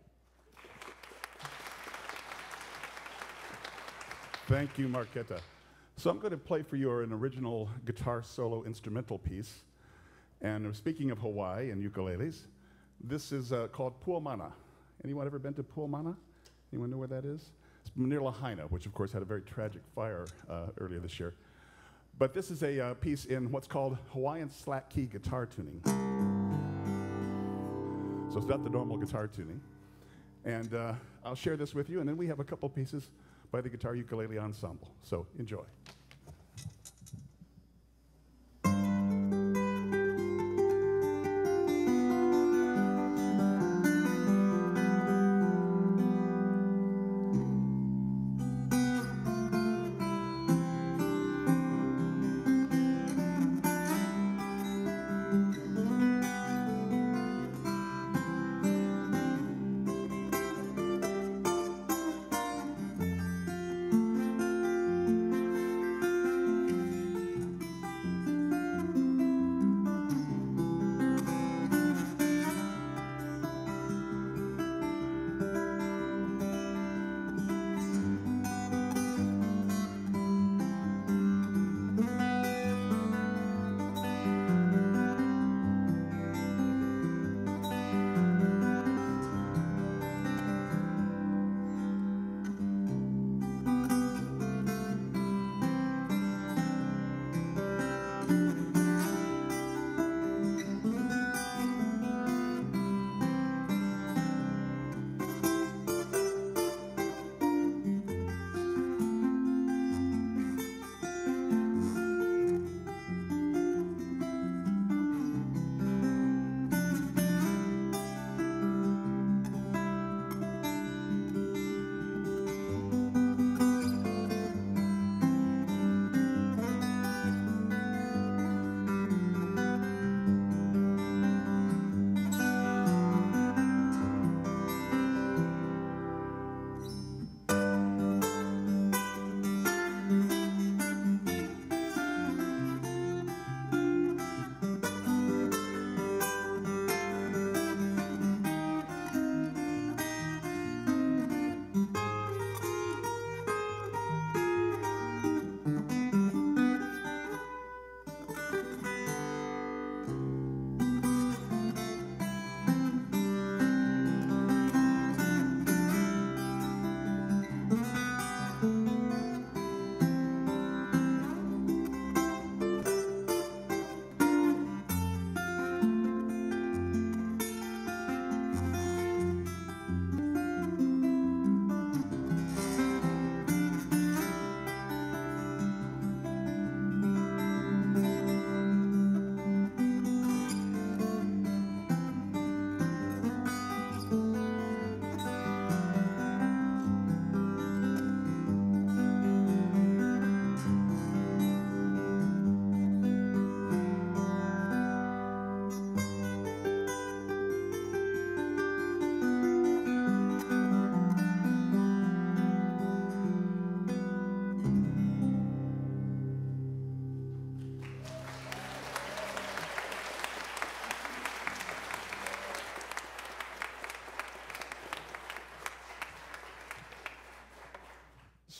Thank you, Marketa. So I'm going to play for you an original guitar solo instrumental piece. And speaking of Hawaii and ukuleles, this is called Puamana. Anyone ever been to Puamana? Anyone know where that is? It's near Lahaina, which of course had a very tragic fire earlier this year. But this is a piece in what's called Hawaiian slack key guitar tuning. So it's not the normal guitar tuning. And I'll share this with you, and then we have a couple pieces by the Guitar Ukulele Ensemble. So enjoy.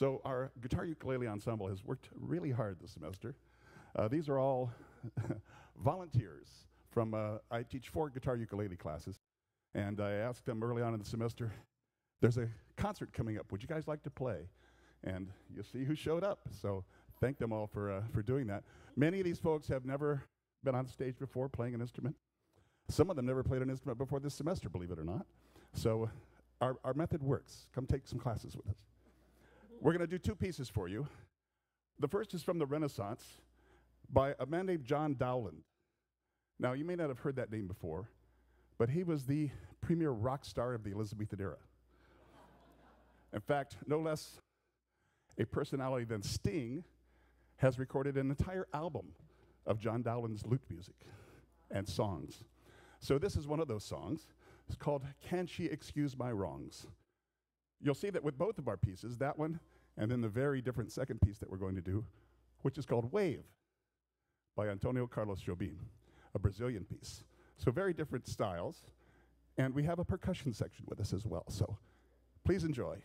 So our guitar ukulele ensemble has worked really hard this semester. These are all volunteers from, I teach 4 guitar ukulele classes, and I asked them early on in the semester, there's a concert coming up, would you guys like to play? And you'll see who showed up, so thank them all for doing that. Many of these folks have never been on stage before playing an instrument. Some of them never played an instrument before this semester, believe it or not. So our method works. Come take some classes with us. We're going to do 2 pieces for you. The first is from the Renaissance by a man named John Dowland. Now, you may not have heard that name before, but he was the premier rock star of the Elizabethan era. In fact, no less a personality than Sting has recorded an entire album of John Dowland's lute music and songs. So this is one of those songs. It's called Can She Excuse My Wrongs? You'll see that with both of our pieces, that one and then the very different second piece that we're going to do, which is called Wave by Antonio Carlos Jobim, a Brazilian piece. So very different styles, and we have a percussion section with us as well. So please enjoy.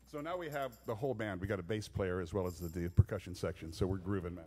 So now we have the whole band. We got a bass player as well as the percussion section, so we're grooving, man.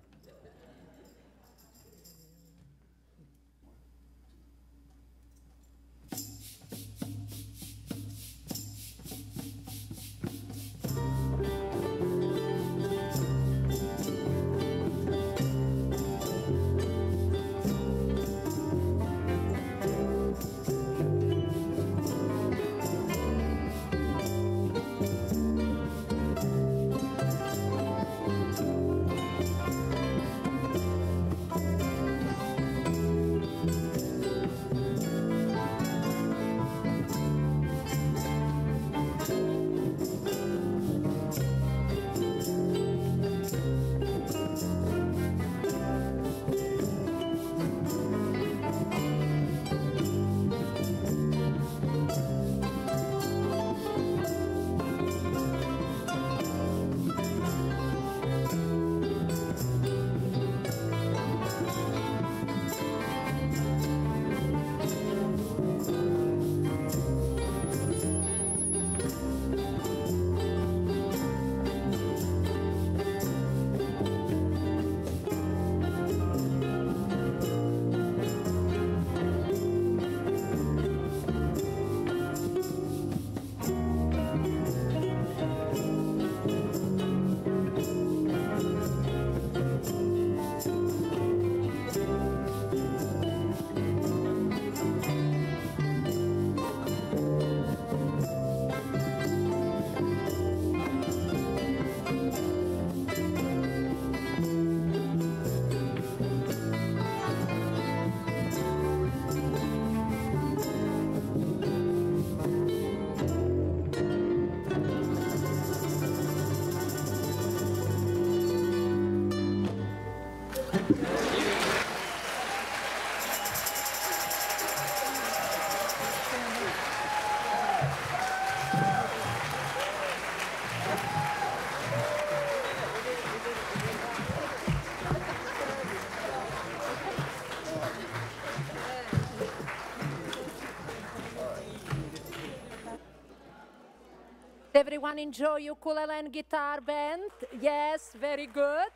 Everyone enjoy ukulele and guitar band? Yes, very good.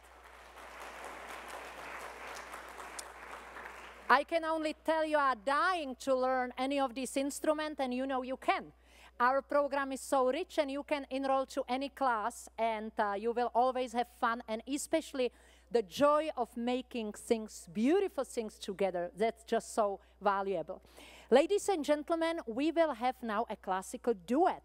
I can only tell you are dying to learn any of these instruments, and you know you can. Our program is so rich, and you can enroll to any class, and you will always have fun, and especially the joy of making things, beautiful things together. That's just so valuable. Ladies and gentlemen, we will have now a classical duet.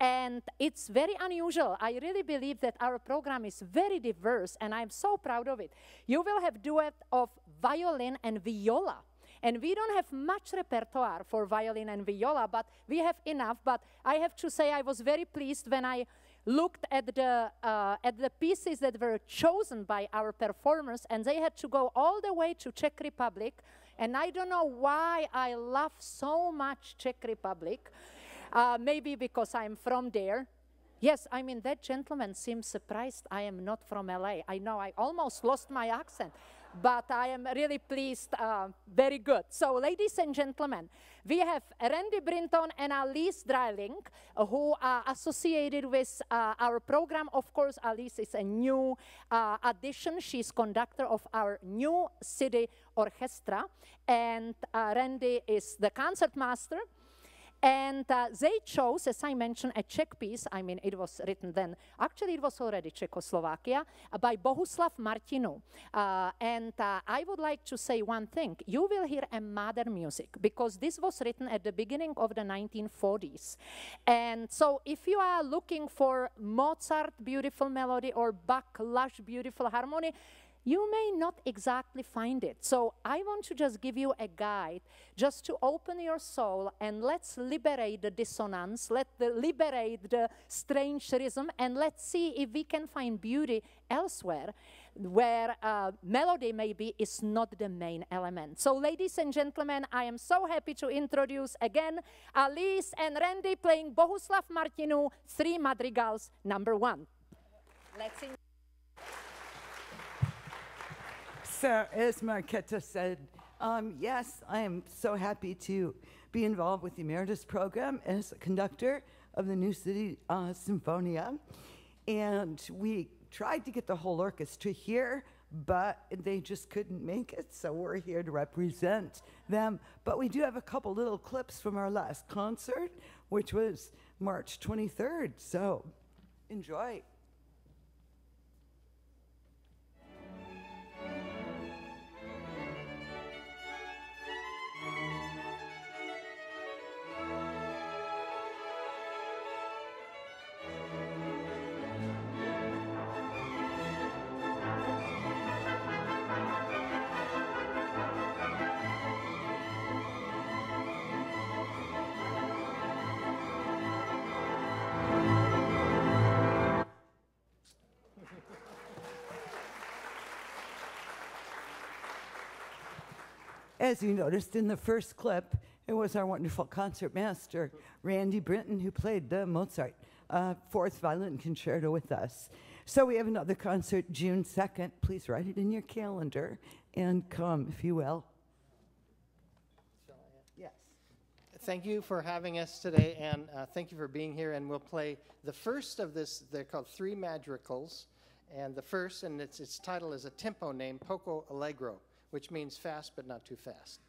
And it's very unusual. I really believe that our program is very diverse, and I'm so proud of it. You will have duet of violin and viola. And we don't have much repertoire for violin and viola, but we have enough. But I have to say I was very pleased when I looked at the pieces that were chosen by our performers, and they had to go all the way to Czech Republic. And I don't know why I love so much Czech Republic. Maybe because I'm from there. Yes, I mean, that gentleman seems surprised I am not from LA. I know I almost lost my accent, but I am really pleased. Very good. So, ladies and gentlemen, we have Randy Brinton and Alice Dreiling, who are associated with our program. Of course, Alice is a new addition. She's conductor of our new city orchestra, and Randy is the concertmaster. And they chose, as I mentioned, a Czech piece. I mean, it was written then. Actually, it was already Czechoslovakia, by Bohuslav Martinu. And I would like to say one thing. You will hear a modern music, because this was written at the beginning of the 1940s. And so if you are looking for Mozart, beautiful melody, or Bach, lush, beautiful harmony, you may not exactly find it. So I want to just give you a guide, just to open your soul, and let's liberate the dissonance, liberate the strange rhythm, and let's see if we can find beauty elsewhere, where melody maybe is not the main element. So ladies and gentlemen, I am so happy to introduce again Alice and Randy playing Bohuslav Martinu, Three Madrigals, number 1. Let's enjoy. So, as Marketa said, yes, I am so happy to be involved with the Emeritus program as a conductor of the New City Symphonia. And we tried to get the whole orchestra here, but they just couldn't make it, so we're here to represent them. But we do have a couple little clips from our last concert, which was March 23rd, so enjoy. As you noticed in the first clip, it was our wonderful concertmaster, Randy Brinton, who played the Mozart Fourth Violin Concerto with us. So we have another concert June 2nd. Please write it in your calendar and come, if you will. Yes. Thank you for having us today, and thank you for being here. And we'll play the first of this. They're called Three Madrigals, and the first, and its title is a tempo named Poco Allegro, which means fast but not too fast.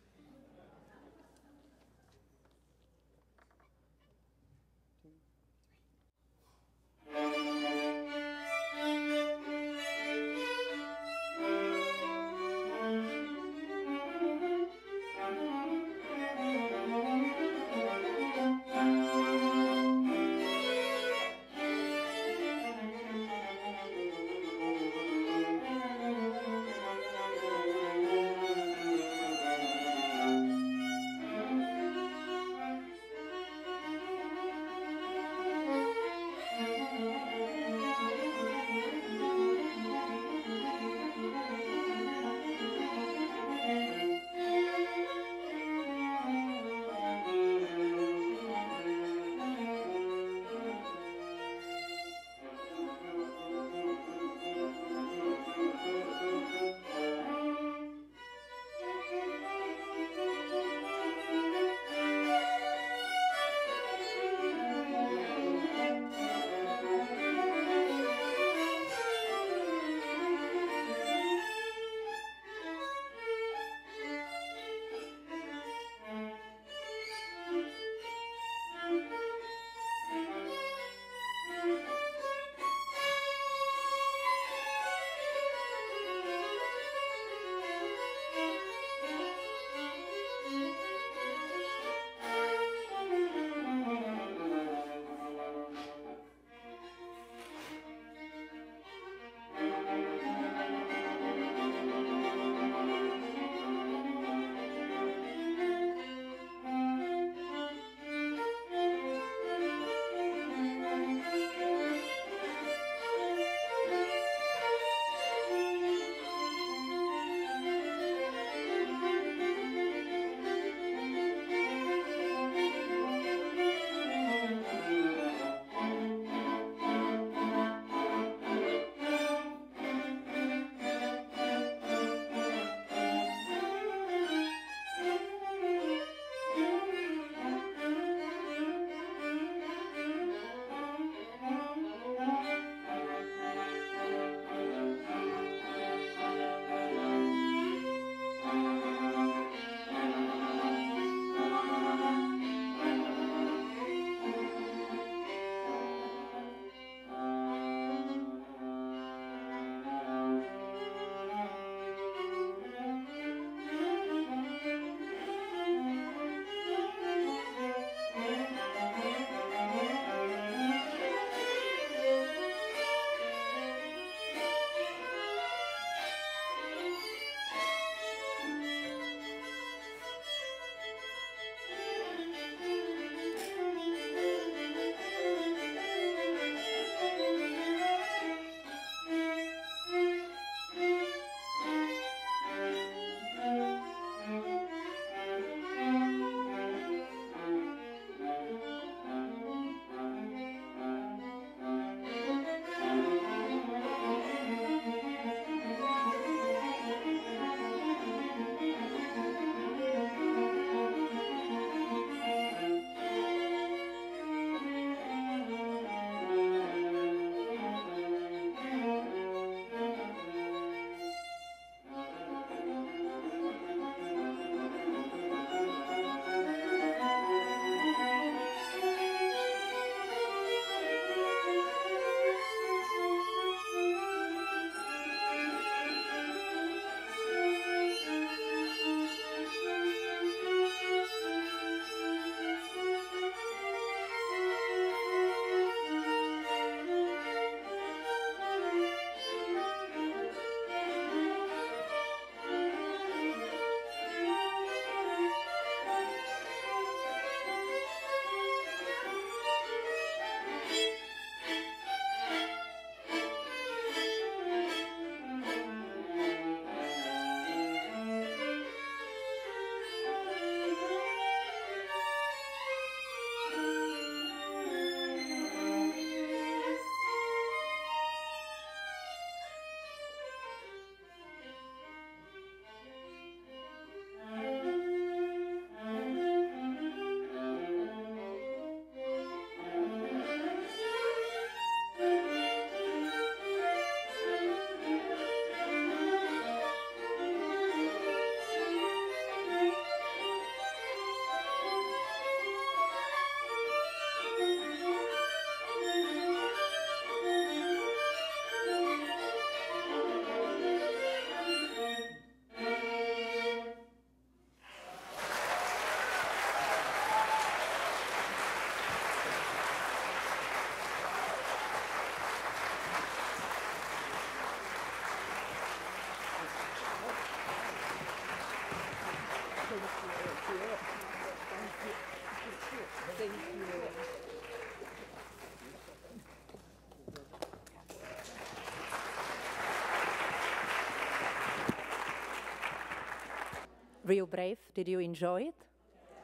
Real brave. Did you enjoy it?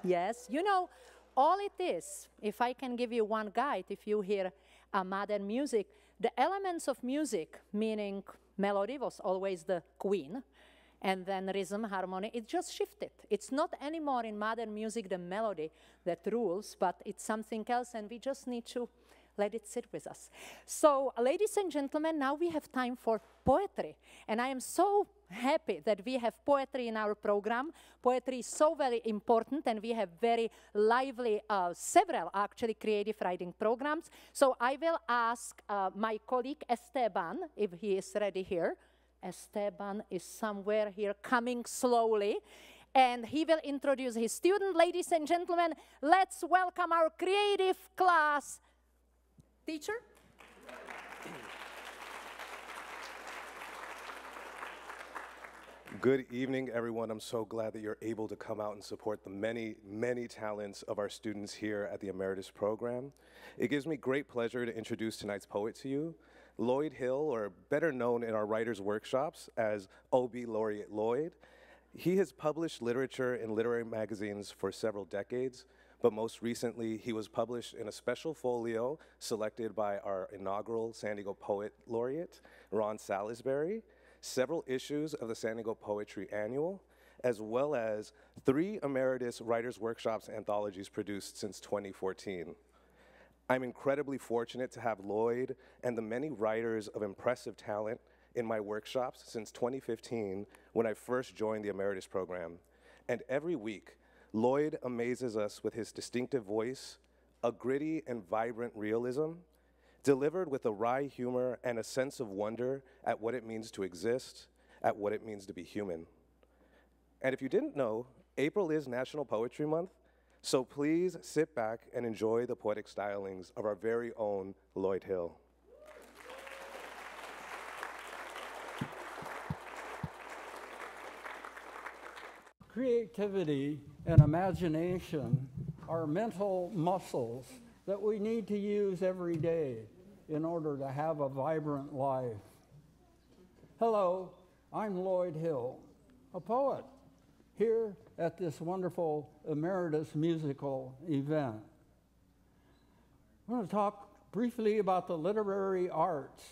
Yes. You know, all it is, if I can give you one guide, if you hear modern music, the elements of music, meaning melody was always the queen, and then rhythm, harmony, it just shifted. It's not anymore in modern music the melody that rules, but it's something else, and we just need to let it sit with us. So, ladies and gentlemen, now we have time for poetry. And I am so happy that we have poetry in our program. Poetry is so very important, and we have very lively, several actually creative writing programs. So I will ask my colleague Esteban, if he is ready here. Esteban is somewhere here, coming slowly. And he will introduce his student. Ladies and gentlemen, let's welcome our creative class teacher. Good evening, everyone. I'm so glad that you're able to come out and support the many, many talents of our students here at the Emeritus program. It gives me great pleasure to introduce tonight's poet to you, Lloyd Hill, or better known in our writers' workshops as O.B. Laureate Lloyd. He has published literature in literary magazines for several decades, but most recently, he was published in a special folio selected by our inaugural San Diego Poet Laureate, Ron Salisbury, several issues of the San Diego Poetry Annual, as well as 3 Emeritus Writers' Workshops anthologies produced since 2014. I'm incredibly fortunate to have Lloyd and the many writers of impressive talent in my workshops since 2015 when I first joined the Emeritus program. And every week, Lloyd amazes us with his distinctive voice, a gritty and vibrant realism, delivered with a wry humor and a sense of wonder at what it means to exist, at what it means to be human. And if you didn't know, April is National Poetry Month, so please sit back and enjoy the poetic stylings of our very own Lloyd Hill. Creativity and imagination are mental muscles that we need to use every day in order to have a vibrant life. Hello, I'm Lloyd Hill, a poet, here at this wonderful Emeritus musical event. I'm going to talk briefly about the literary arts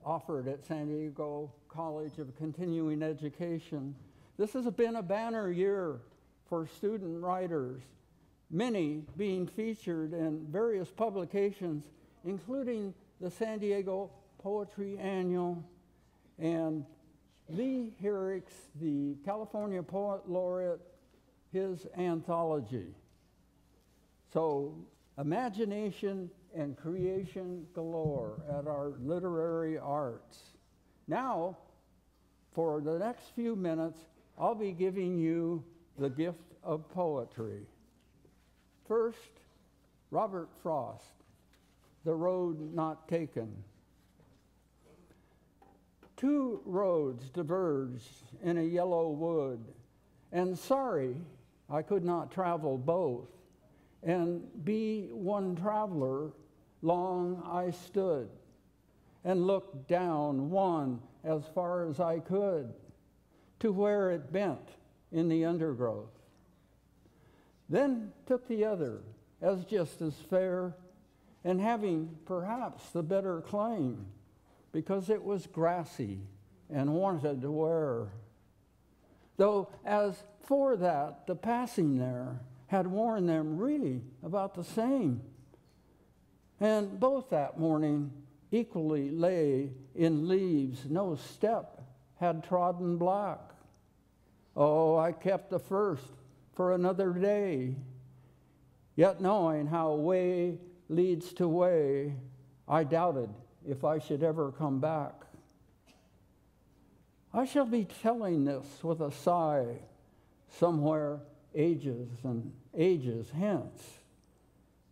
offered at San Diego College of Continuing Education. This has been a banner year for student writers, many being featured in various publications, including the San Diego Poetry Annual and Lee Herrick's, the California Poet Laureate, his anthology. So imagination and creation galore at our literary arts. Now, for the next few minutes, I'll be giving you the gift of poetry. First, Robert Frost, The Road Not Taken. 2 roads diverged in a yellow wood, and sorry I could not travel both, and be one traveler, long I stood, and looked down one as far as I could, to where it bent in the undergrowth. Then took the other as just as fair, and having perhaps the better claim, because it was grassy and wanted to wear. Though as for that, the passing there had worn them really about the same. And both that morning equally lay in leaves no step had trodden black. Oh, I kept the first for another day, yet knowing how way leads to way, I doubted if I should ever come back. I shall be telling this with a sigh, somewhere ages and ages hence.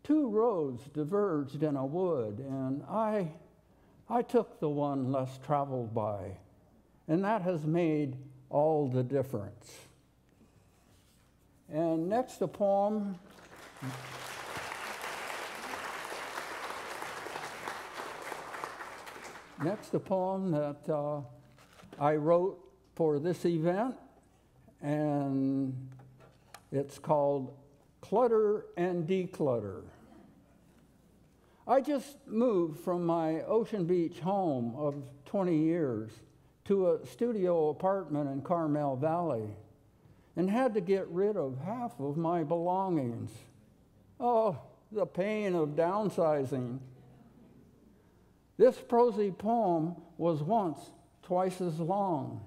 2 roads diverged in a wood, and I took the one less traveled by, and that has made all the difference. And next, a poem. Next, a poem that I wrote for this event, and it's called Clutter and Declutter. I just moved from my Ocean Beach home of 20 years to a studio apartment in Carmel Valley and had to get rid of half of my belongings. Oh, the pain of downsizing. This prosy poem was once twice as long.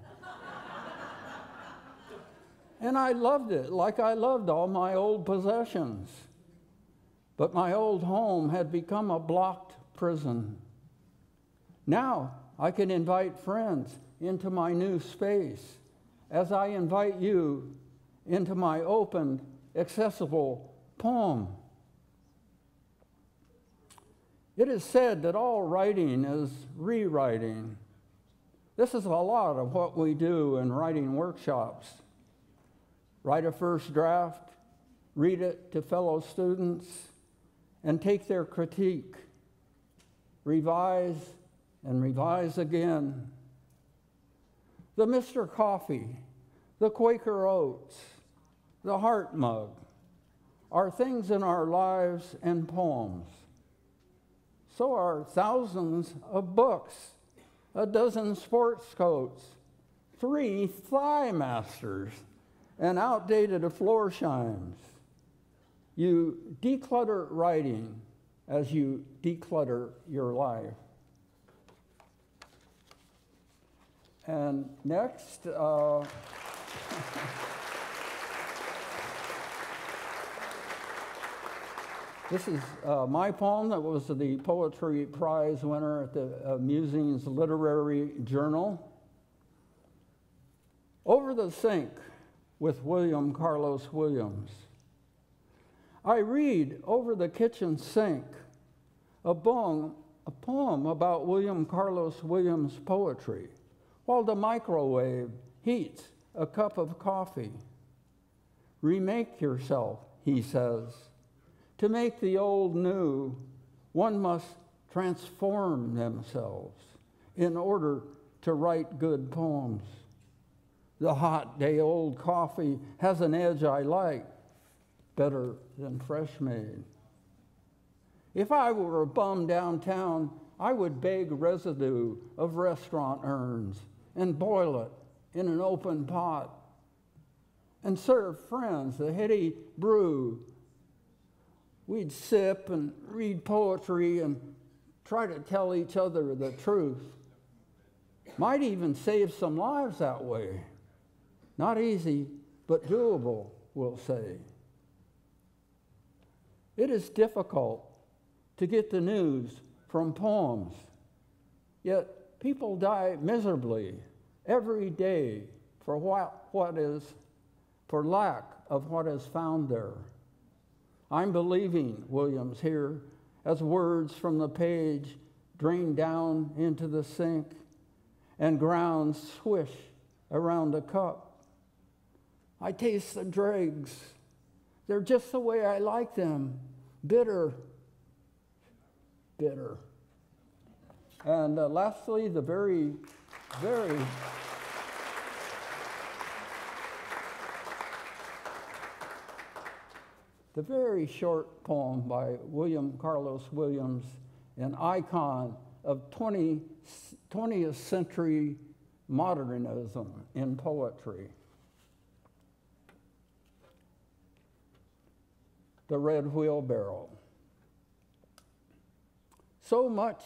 And I loved it like I loved all my old possessions. But my old home had become a blocked prison. Now I can invite friends into my new space as I invite you into my open, accessible poem. It is said that all writing is rewriting. This is a lot of what we do in writing workshops. Write a first draft, read it to fellow students, and take their critique. Revise and revise again. The Mr. Coffee, the Quaker Oats, the Heart Mug are things in our lives and poems. So are thousands of books, a dozen sports coats, 3 Thigh Masters, and outdated floor chimes. You declutter writing as you declutter your life. And next, this is my poem that was the Poetry Prize winner at the Musings Literary Journal. Over the Sink with William Carlos Williams. I read over the kitchen sink a poem about William Carlos Williams' poetry while the microwave heats a cup of coffee. Remake yourself, he says. To make the old new, one must transform themselves in order to write good poems. The hot day-old coffee has an edge I like better than fresh made. If I were a bum downtown, I would bag residue of restaurant urns and boil it in an open pot and serve friends a heady brew. We'd sip and read poetry and try to tell each other the truth. Might even save some lives that way. Not easy, but doable, we'll say. It is difficult to get the news from poems, yet people die miserably every day for for lack of what is found there. I'm believing Williams here as words from the page drain down into the sink and ground swish around the cup. I taste the dregs. They're just the way I like them. Bitter, bitter. And lastly, the very short poem by William Carlos Williams, an icon of 20th century modernism in poetry. The Red Wheelbarrow. So much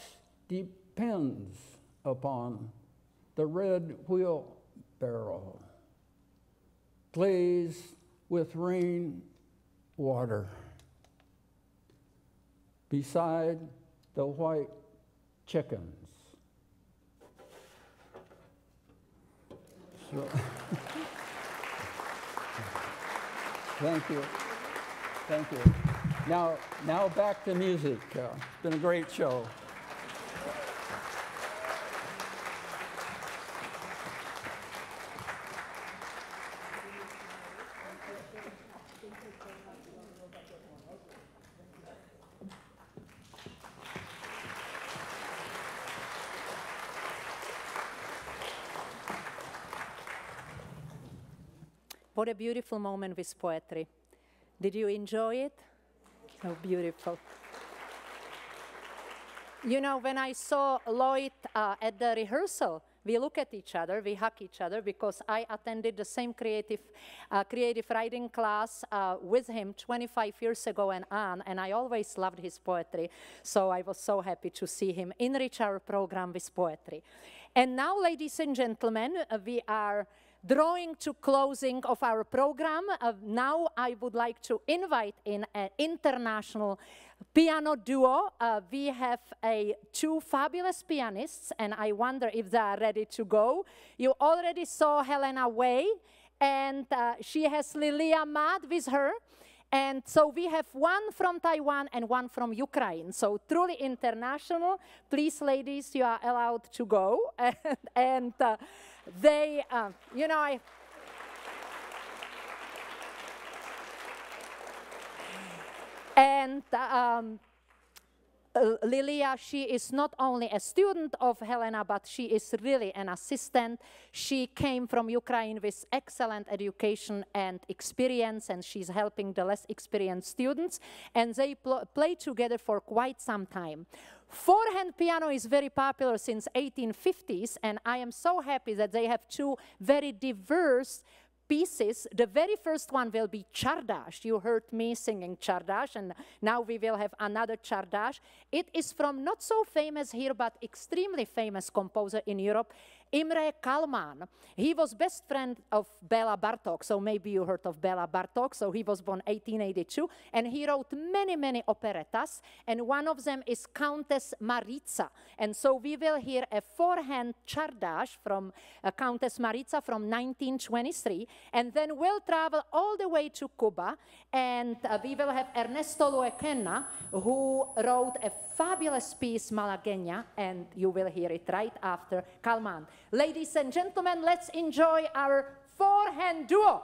depends upon the red wheelbarrow, glazed with rain water, beside the white chickens. So, thank you. Thank you. Now back to music. It's been a great show. What a beautiful moment with poetry. Did you enjoy it? Oh, beautiful. You know, when I saw Lloyd at the rehearsal, we look at each other, we hug each other, because I attended the same creative writing class with him 25 years ago and on, and I always loved his poetry. So I was so happy to see him enrich our program with poetry. And now, ladies and gentlemen, we are drawing to closing of our program. Now I would like to invite in an international piano duo. We have two fabulous pianists, and I wonder if they are ready to go. You already saw Helena Wei, and she has Lilia Mad with her. And so we have one from Taiwan and one from Ukraine. So truly international. Please, ladies, you are allowed to go. And they, you know, Lilia, she is not only a student of Helena, but she is really an assistant. She came from Ukraine with excellent education and experience, and she's helping the less experienced students, and they play together for quite some time. Four-hand piano is very popular since 1850s, and I am so happy that they have two very diverse pieces. The very first one will be Chardash. You heard me singing Chardash, and now we will have another Chardash. It is from not so famous here, but extremely famous composer in Europe, Imre Kalman. He was best friend of Bela Bartok, so maybe you heard of Bela Bartok. So he was born 1882, and he wrote many, many operettas, and one of them is Countess Maritza. And so we will hear a four-hand Chardash from Countess Maritza from 1923, and then we'll travel all the way to Cuba, and we will have Ernesto Luequena, who wrote a fabulous piece, Malagueña, and you will hear it right after Kalman. Ladies and gentlemen, let's enjoy our four-hand duo.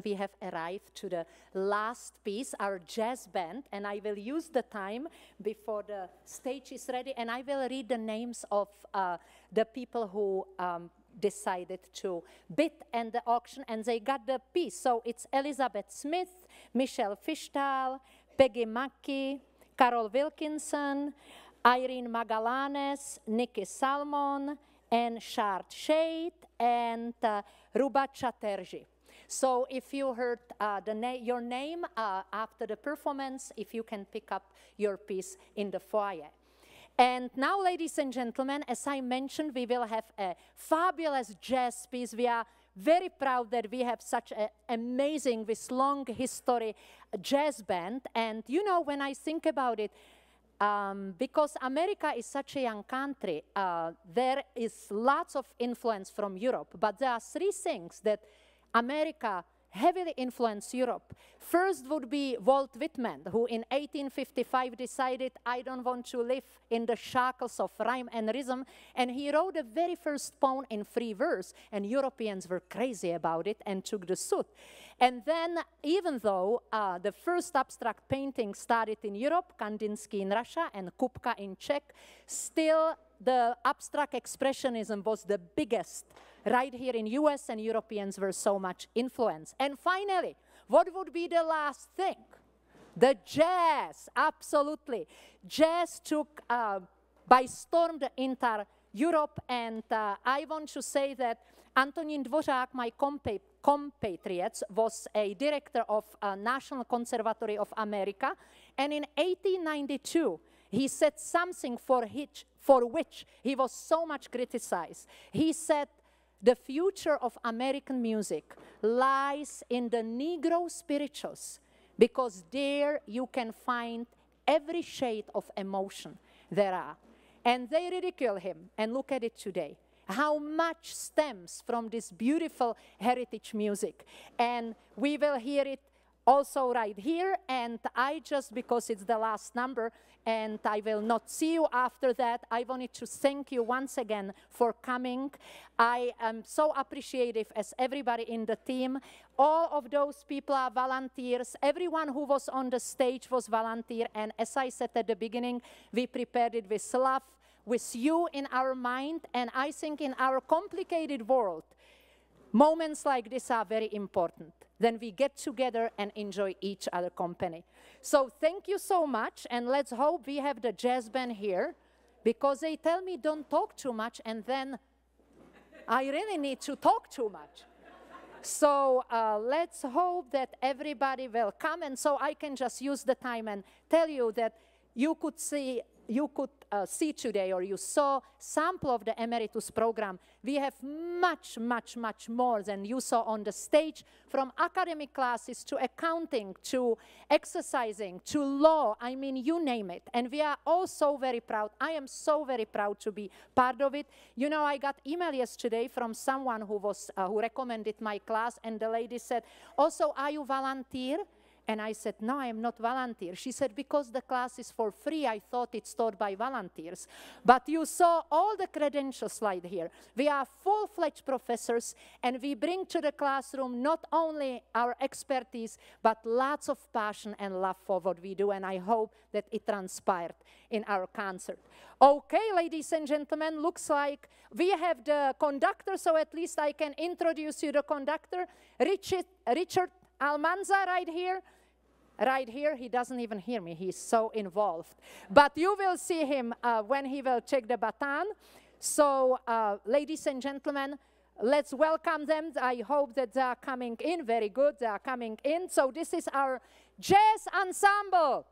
We have arrived to the last piece, our jazz band, and I will use the time before the stage is ready, and I will read the names of the people who decided to bid in the auction, and they got the piece. So it's Elizabeth Smith, Michelle Fishtal, Peggy Mackey, Carol Wilkinson, Irene Magallanes, Nikki Salmon, and Shard Shade, and Ruba Chatterjee. So if you heard your name after the performance, if you can pick up your piece in the foyer. And now, ladies and gentlemen, as I mentioned, we will have a fabulous jazz piece. We are very proud that we have such an amazing, with long history, jazz band. And you know, when I think about it, because America is such a young country, there is lots of influence from Europe. But there are three things that America heavily influenced Europe. First would be Walt Whitman, who in 1855 decided, I don't want to live in the shackles of rhyme and rhythm, and he wrote the very first poem in free verse, and Europeans were crazy about it and took the suit. And then, even though the first abstract painting started in Europe, Kandinsky in Russia and Kupka in Czech, still the abstract expressionism was the biggest right here in US, and Europeans were so much influenced. And finally, what would be the last thing? The jazz, absolutely. Jazz took by storm the entire Europe, and I want to say that Antonín Dvořák, my compatriot, was a director of National Conservatory of America, and in 1892, he said something for which he was so much criticized. He said, the future of American music lies in the Negro spirituals, because there you can find every shade of emotion there are. And they ridicule him, and look at it today. How much stems from this beautiful heritage music. And we will hear it also right here, and I just, because it's the last number, and I will not see you after that, I wanted to thank you once again for coming. I am so appreciative as everybody in the team. All of those people are volunteers. Everyone who was on the stage was volunteer, and as I said at the beginning, we prepared it with love, with you in our mind, and I think in our complicated world, moments like this are very important. Then we get together and enjoy each other company. So thank you so much, and let's hope we have the jazz band here, because they tell me don't talk too much, and then I really need to talk too much. So let's hope that everybody will come, and so I can just use the time and tell you that you could see today, or you saw sample of the Emeritus program. We have much, much, much more than you saw on the stage, from academic classes to accounting, to exercising, to law, I mean, you name it. And we are all so very proud. I am so very proud to be part of it. You know, I got email yesterday from someone who recommended my class, and the lady said, also, are you volunteer? And I said, no, I am not volunteer. She said, because the class is for free, I thought it's taught by volunteers. But you saw all the credentials slide here. We are full-fledged professors, and we bring to the classroom not only our expertise, but lots of passion and love for what we do, and I hope that it transpired in our concert. Okay, ladies and gentlemen, looks like we have the conductor, so at least I can introduce you the conductor, Richard Almanza, right here. Right here, he doesn't even hear me. He's so involved. But you will see him when he will take the baton. So, ladies and gentlemen, let's welcome them. I hope that they are coming in. Very good, they are coming in. So this is our jazz ensemble.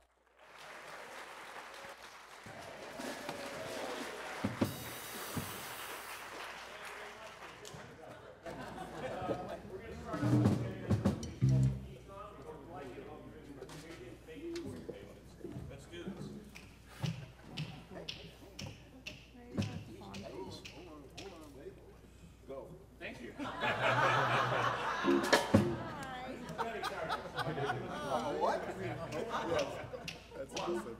That's awesome.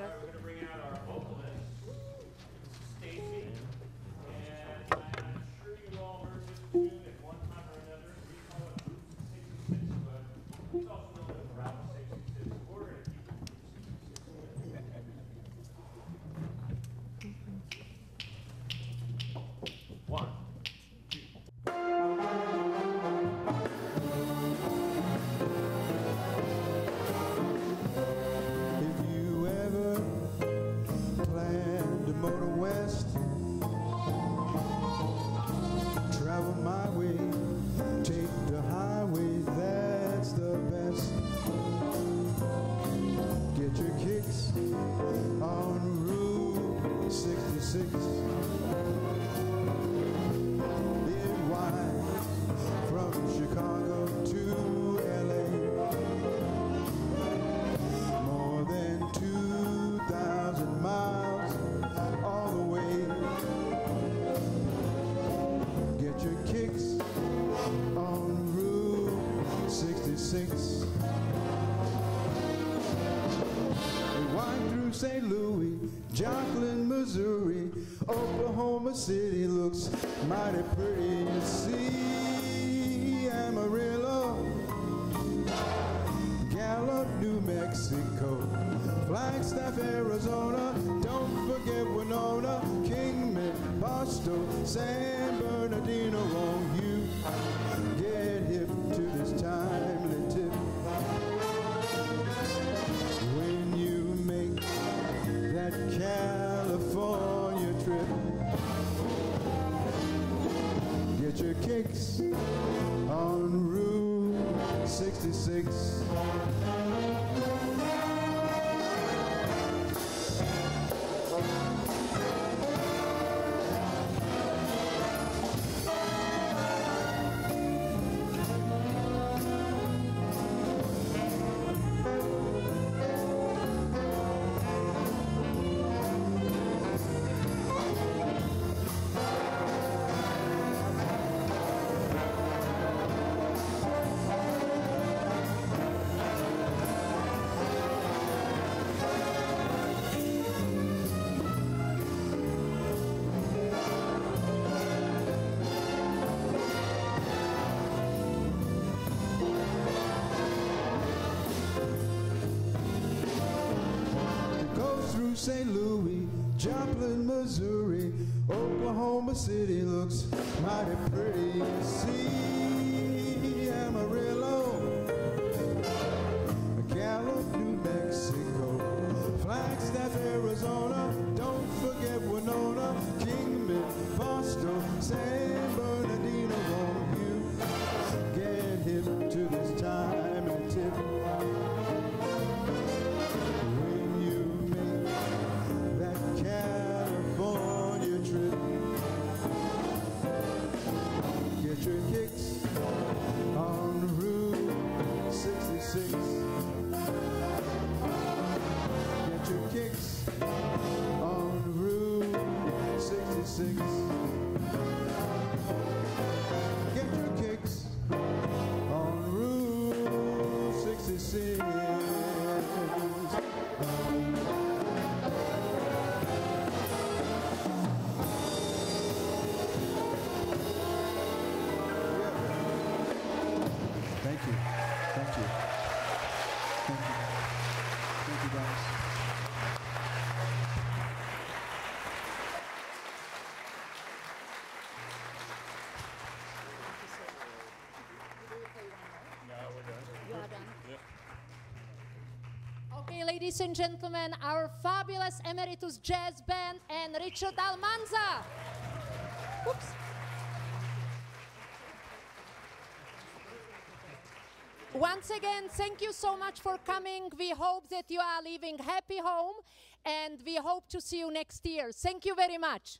Gracias. We're going to bring out our vocalist, Stacy, and I'm sure you all heard this tune at one time or another. We call it 66, but it's also known as Route 66. We're going to keep it 66. One. Travel my way, take the highway, that's the best. Get your kicks on Route 66. It winds from Chicago to LA. More than 2,000 miles all the way. Get your kicks on Route 66. We wind through St. Louis, Joplin, Missouri, Oklahoma City looks mighty pretty. You see Amarillo, Gallup, New Mexico, Flagstaff, Arizona, don't forget Winona, Kingman, Boston, San Bernardino. Won't you get hip to this timely tip? When you make that California trip, get your kicks on Route 66. St. Louis, Joplin, Missouri, Oklahoma City looks mighty pretty. You see Amarillo, Gallup, New Mexico, Flagstaff, Arizona, don't forget Winona, Kingman, Boston, San Bernardino. Won't you get hip to this time and tip? California trip, get your kicks on Route 66. Get your kicks on Route 66. Get your kicks on Route 66. Thank you. Thank you. Thank you. Thank you, guys. Okay, ladies and gentlemen, our fabulous Emeritus Jazz Band and Richard Almanza. Oops. Once again, thank you so much for coming. We hope that you are leaving happy home, and we hope to see you next year. Thank you very much.